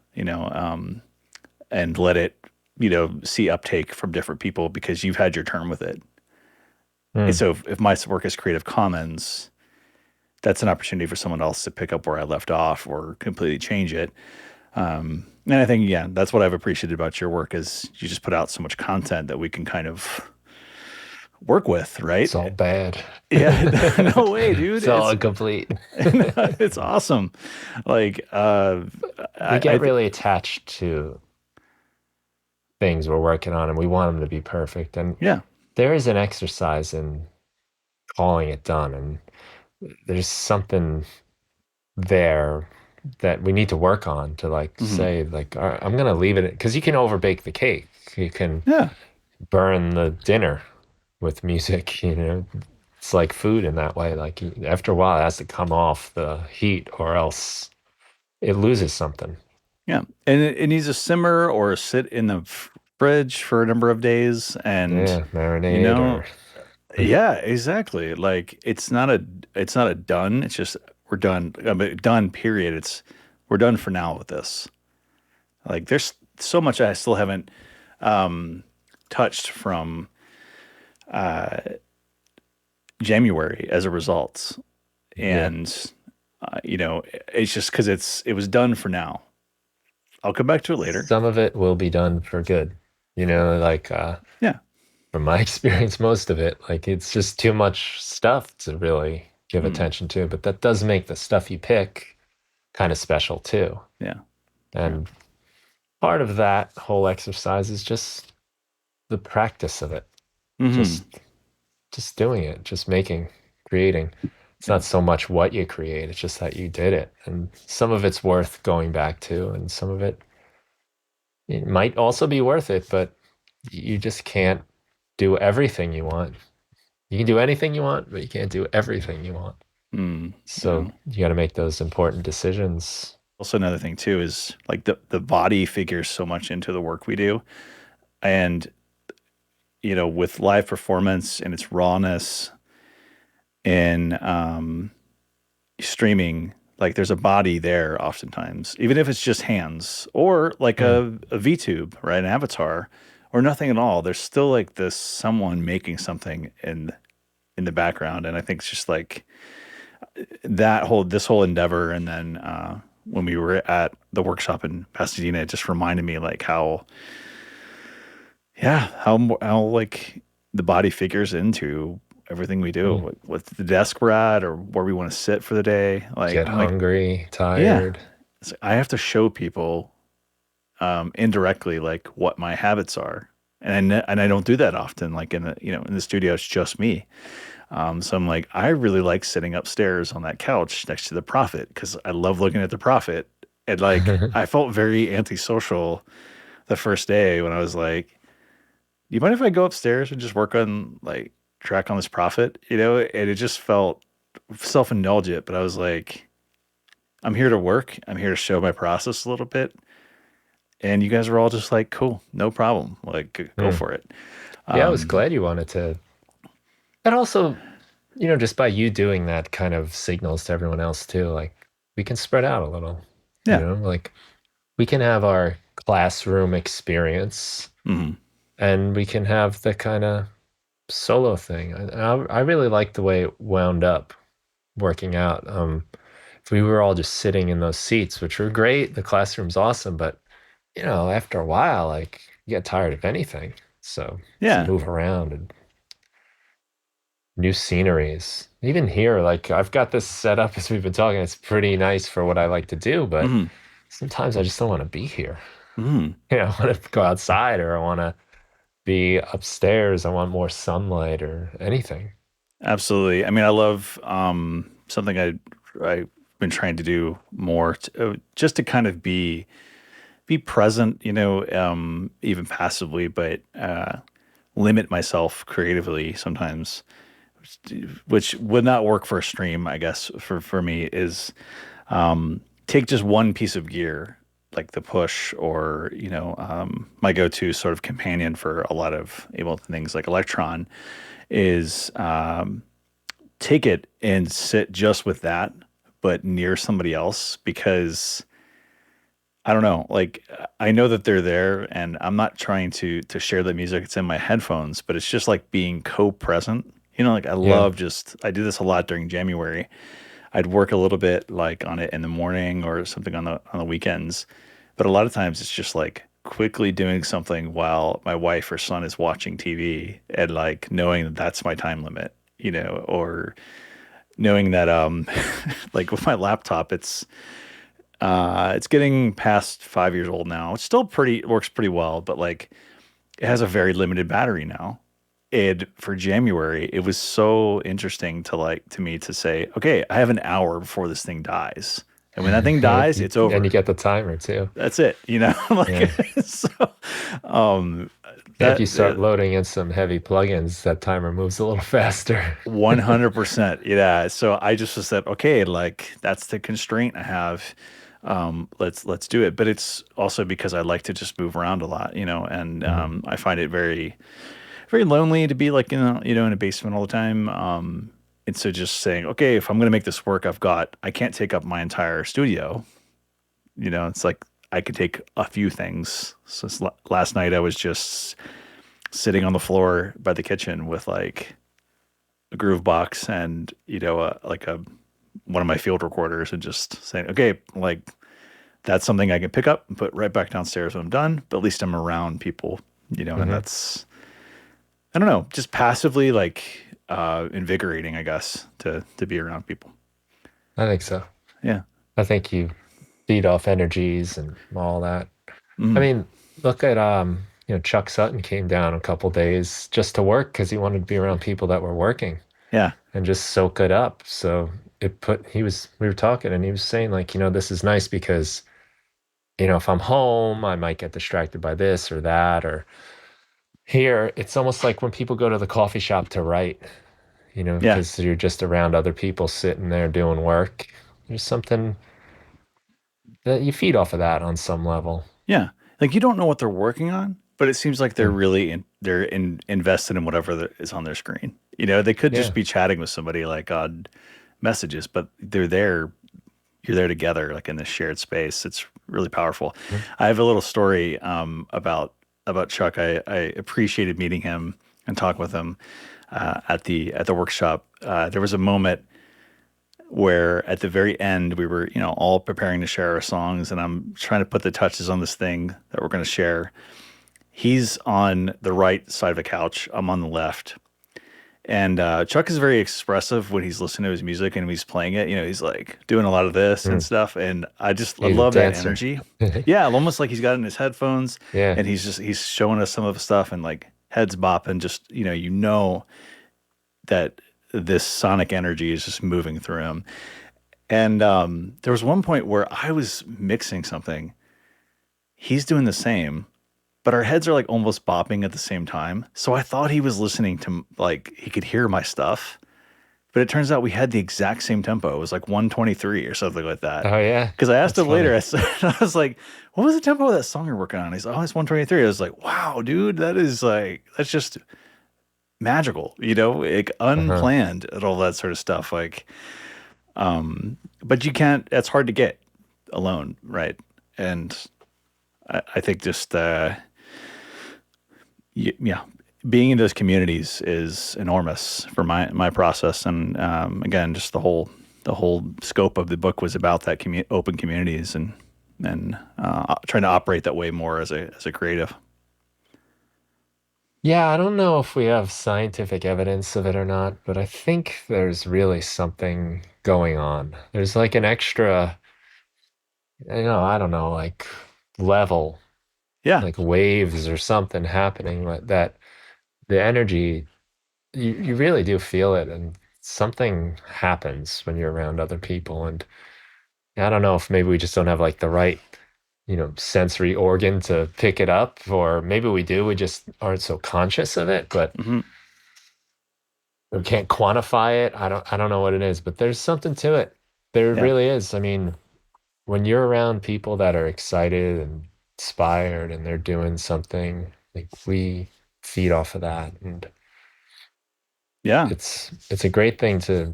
And let it, see uptake from different people because you've had your turn with it. And Mm. so if my work is Creative Commons, that's an opportunity for someone else to pick up where I left off or completely change it. And I think, yeah, that's what I've appreciated about your work is you just put out so much content that we can kind of work with, It's right? all bad. Yeah, no way, dude. It's all incomplete. It's awesome. Like, We I get really attached to things we're working on, and we want them to be perfect. And yeah. there is an exercise in calling it done, and there's something there that we need to work on to like Hmm. say like, all right, I'm gonna leave it because you can overbake the cake. You can Yeah. burn the dinner with music, It's like food in that way. Like after a while, it has to come off the heat, or else it loses something. Yeah. And it needs to simmer or sit in the fridge for a number of days. And, Yeah, you marinade know, or yeah, exactly. Like it's not a done. It's just we're done. I mean, done. Period. We're done for now with this. Like there's so much I still haven't touched from January as a result, yeah. and it's just because it was done for now. I'll come back to it later. Some of it will be done for good. Like Yeah. from my experience, most of it, like it's just too much stuff to really give Mm. attention to. But that does make the stuff you pick kind of special too. Yeah. Yeah. And part of that whole exercise is just the practice of it. Hmm. Just just doing it, just making, creating. It's Yeah. not so much what you create, it's just that you did it. And some of it's worth going back to, and some of it might also be worth it, but you just can't do everything you want. You can do anything you want, but you can't do everything you want. Mm. So Yeah. you got to make those important decisions. Also, another thing too is like the body figures so much into the work we do, and with live performance and its rawness in streaming, like there's a body there oftentimes, even if it's just hands or like Mm. a VTube, right? An avatar or nothing at all. There's still like this someone making something in the background, and I think it's just like this whole endeavor, and then when we were at the workshop in Pasadena, it just reminded me like how how like the body figures into everything we do, Mm. like what the desk we're at or where we want to sit for the day. Like Get I'm like, hungry, yeah, tired. I have to show people indirectly like what my habits are. And I don't do that often. Like in the in the studio, it's just me. So I'm like, I really like sitting upstairs on that couch next to the Prophet because I love looking at the Prophet. And like, I felt very antisocial the first day when I was like, do you mind if I go upstairs and just work on like track on this Prophet? And it just felt self-indulgent, but I was like, I'm here to work. I'm here to show my process a little bit. And you guys were all just like, cool, no problem. Like, go Mm. for it. Yeah, I was Um, glad you wanted to. And also, just by you doing that kind of signals to everyone else too, like we can spread out a little, yeah. like we can have our classroom experience Hmm. and we can have the kind of solo thing. I really like the way it wound up working out. If we were all just sitting in those seats, which were great, the classroom's awesome, but after a while, like you get tired of anything. So to Yeah. move around and new sceneries. Even here, like I've got this set up as we've been talking. It's pretty nice for what I like to do, but Hmm. sometimes I just don't want to be here. Hmm. I want to go outside or I want to be upstairs. I want more sunlight or anything. Absolutely. I mean, I love something I've been trying to do more just to kind of be present, even passively, but limit myself creatively sometimes, which would not work for a stream, I guess, for me is take just one piece of gear, like the push or, my go-to sort of companion for a lot of Ableton things like Electron is take it and sit just with that, but near somebody else because I don't know, like I know that they're there and I'm not trying to share the music. It's in my headphones, but it's just like being co-present. Like Yeah. I do this a lot during January. I'd work a little bit like on it in the morning or something on the weekends. But a lot of times it's just like quickly doing something while my wife or son is watching TV and like knowing that that's my time limit, or knowing that like with my laptop it's getting past 5 years old now. It's still pretty works pretty well, but like it has a very limited battery now. And for January, it was so interesting to me to say, okay, I have an hour before this thing dies. And when that thing dies, it's And you over. get the timer too. That's it, like Yeah. so um Yeah, if you that start loading in some heavy plugins, that timer moves a little faster. 100%. Yeah. So I just said, okay, like that's the constraint I have. Let's do it. But it's also because I like to just move around a lot, and Mhm. I find it very, very lonely to be like in a basement all the time. And so just saying, okay, if I'm gonna make this work, I can't take up my entire studio. It's like I could take a few things. So last night I was just sitting on the floor by the kitchen with like a groove box and like a one of my field recorders and just saying, okay, like that's something I can pick up and put right back downstairs when I'm done. But at least I'm around people, and Mhm. that's I don't know, just passively like invigorating, I guess, to be around people. I think so. Yeah. I think you feed off energies and all that. I Mm. mean, look at Chuck Sutton came down a couple days just to work because he wanted to be around people that were working Yeah. and just soak it up. So we were talking and he was saying like, this is nice because, if I'm home, I might get distracted by this or that or here, it's almost like when people go to the coffee shop to write, Yeah. because you're just around other people sitting there doing work. There's something that you feed off of that on some level. Yeah. Like you don't know what they're working on, but it seems like they're Mm. really invested in whatever is on their screen. They could just Yeah. be chatting with somebody like on messages, but they're there. You're there together, like in this shared space. It's really powerful. Mm. I have a little story about about Chuck. I appreciated meeting him and talking with him at the workshop. There was a moment where at the very end we were, all preparing to share our songs, and I'm trying to put the touches on this thing that we're going to share. He's on the right side of the couch. I'm on the left. And Chuck is very expressive when he's listening to his music and he's playing it. He's like doing a lot of this and Mm. stuff. And I He's a love that dancer. energy. Yeah, almost like he's got it in his headphones Yeah. and he's showing us some of the stuff and like heads bopping. Just that this sonic energy is just moving through him. And there was one point where I was mixing something. He's doing the same, but our heads are like almost bopping at the same time. So I thought he was listening to like he could hear my stuff, but it turns out we had the exact same tempo. It was like 123 or something like that. Oh yeah. Because I asked That's him later, funny. I was like, "What was the tempo of that song you're working on?" He's like, "Oh, it's 123." I was like, "Wow, dude, that's just magical, like Uh-huh. unplanned and all that sort of stuff." Like, but you can't. That's hard to get alone, right? And I think just yeah, being in those communities is enormous for my process. And again, just the whole scope of the book was about that open communities and trying to operate that way more as a creative. Yeah, I don't know if we have scientific evidence of it or not, but I think there's really something going on. There's like an extra, I don't know, like level, Yeah, like waves or something happening that the energy, you really do feel it, and something happens when you're around other people. And I don't know if maybe we just don't have like the right, sensory organ to pick it up, or maybe we do, we just aren't so conscious of it, but hmm we can't quantify it. I don't know what it is, but there's something to it. There yeah, really is. I mean, when you're around people that are excited and inspired and they're doing something, like we feed off of that. And yeah, it's a great thing to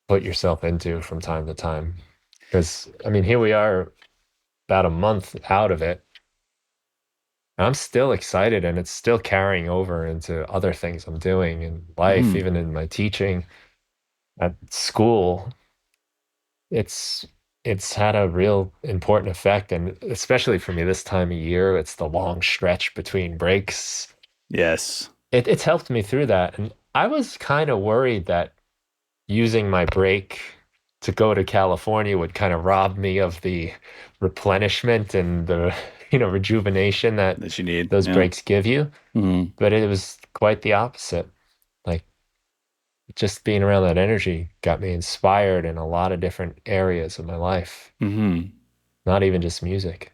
put yourself into from time to time. Because I mean, here we are about a month out of it. And I'm still excited and it's still carrying over into other things I'm doing in life, hmm even in my teaching at school. It's it's had a real important effect, and especially for me this time of year, it's the long stretch between breaks. yes, It's helped me through that, and I was kind of worried that using my break to go to California would kind of rob me of the replenishment and the rejuvenation that that you need. those Yeah, breaks give you. hmm But it was quite the opposite. Like just being around that energy got me inspired in a lot of different areas of my life, hmm not even just music.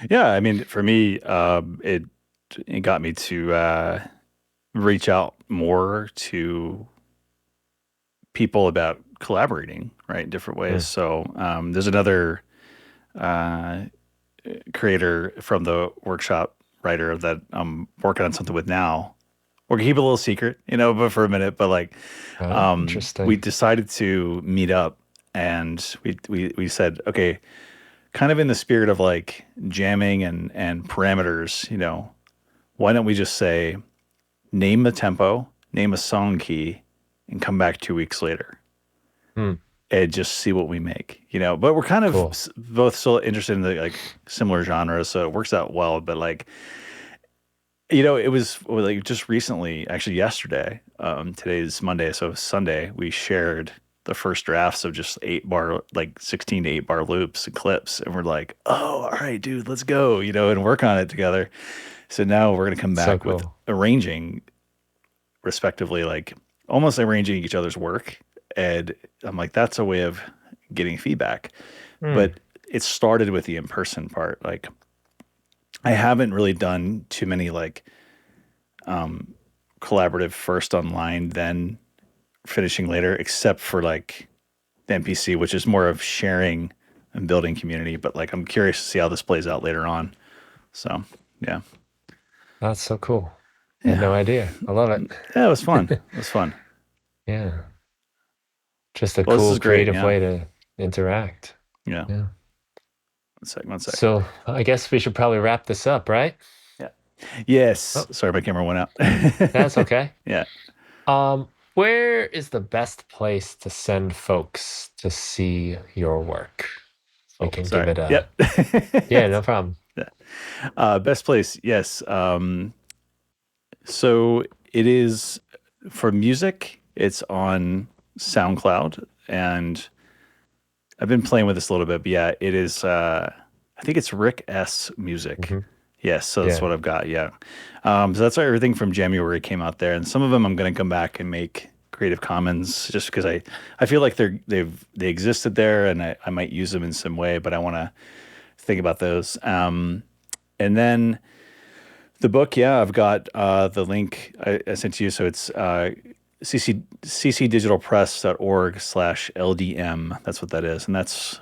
yeah. I mean, for me, it got me to reach out more to people about collaborating, right, in different ways. Mm. So there's another uh, creator from the workshop writer that I'm working on something with now. We're gonna keep it a little secret, but for a minute. But like, Oh, we interesting. decided to meet up, and we said, okay, kind of in the spirit of like jamming and parameters, why don't we just say name the tempo, name a song key, and come back 2 weeks later Hmm. and just see what we make, But we're kind of Cool. both still interested in the like similar genres, so it works out well. But like, it was like just recently, actually yesterday. Today's Monday, so Sunday we shared the first drafts of just 8 bar, like 16 to 8 bar loops and clips, and we're like, oh, all right, dude, let's go, and work on it together. So now we're gonna come So back with cool. arranging respectively, like almost arranging each other's work. And I'm like, that's a way of getting feedback. Hmm. But it started with the in person part. Like, I haven't really done too many like collaborative first online, then finishing later, except for like the NPC, which is more of sharing and building community. But like, I'm curious to see how this plays out later on. So, yeah. That's so cool. I had Yeah. no idea. I love Yeah, it was fun. it. It was fun. Yeah. Just a Well, this cool is great. creative Yeah. way to interact. Yeah. Yeah. One sec. One sec. So I guess we should probably wrap this up, right? Yeah. Yes. Oh, Sorry, my camera went out. that's okay. Yeah. Where is the best place to send folks to see your work? We Oh, can give sorry. it a, Yep. yeah, no problem. Yeah. Best place. Yes. So it is for music. It's on SoundCloud, and I've been playing with this a little bit. But yeah, it is. I think it's Rick S. Music. Hmm. Yes, so that's Yeah. what I've got. Yeah. So that's why everything from January came out there, and some of them I'm going to come back and make Creative Commons just because I feel like they existed there, and I might use them in some way, but I want to think about those. And then the book, yeah, I've got the link I sent to you. So it's ccdigitalpress.org/LDM. That's what that is. And that's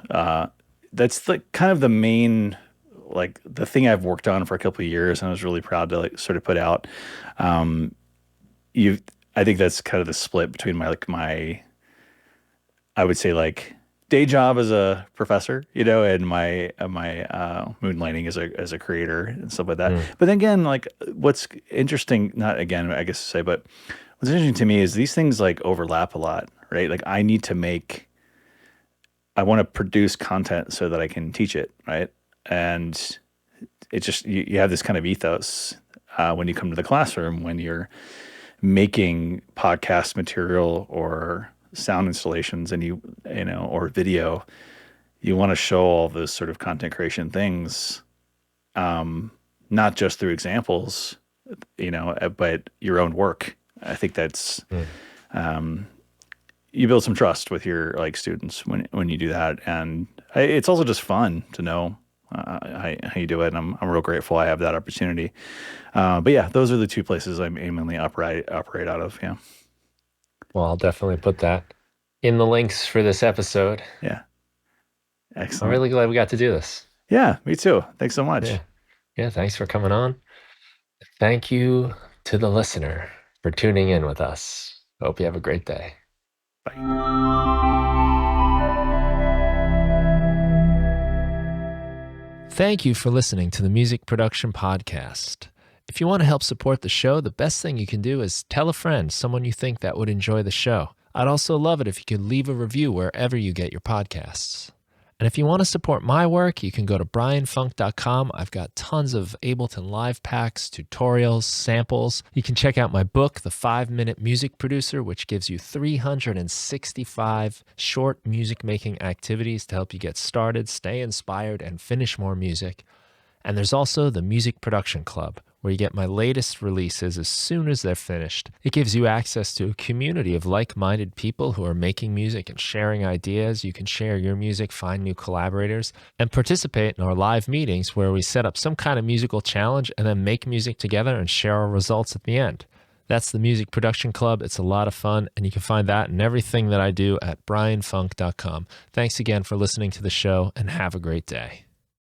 like kind of the main, like the thing I've worked on for a couple of years. And I was really proud to like sort of put out. Um, I think that's kind of the split between my I would say like day job as a professor, and my moonlighting as a creator and stuff like that. Mm. But then again, like what's interesting, not again, I guess to say, but what's interesting to me is these things like overlap a lot, right? Like I want to produce content so that I can teach it, right? And it's just you have this kind of ethos when you come to the classroom when you're making podcast material or sound installations and or video, you want to show all those sort of content creation things, not just through examples, but your own work. I think that's you build some trust with your like students when you do that, and it's also just fun to know how you do it. And I'm real grateful I have that opportunity. But yeah, those are the two places I mainly operate out of. Yeah. Well, I'll definitely put that in the links for this episode. Yeah. I'm Excellent. really glad we got to do this. Yeah, me too. Thanks so Yeah. much. Yeah. Thanks for coming on. Thank you to the listener for tuning in with us. Hope you have a great day. Bye. Thank you for listening to the Music Production Podcast. If you want to help support the show, the best thing you can do is tell a friend, someone you think that would enjoy the show. I'd also love it if you could leave a review wherever you get your podcasts. And if you want to support my work, you can go to brianfunk.com. I've got tons of Ableton Live packs, tutorials, samples. You can check out my book, The 5-Minute Music Producer, which gives you 365 short music-making activities to help you get started, stay inspired, and finish more music. And there's also the Music Production Club, where you get my latest releases as soon as they're finished. It gives you access to a community of like-minded people who are making music and sharing ideas. You can share your music, find new collaborators, and participate in our live meetings where we set up some kind of musical challenge and then make music together and share our results at the end. That's the Music Production Club. It's a lot of fun, and you can find that and everything that I do at brianfunk.com. Thanks again for listening to the show, and have a great day.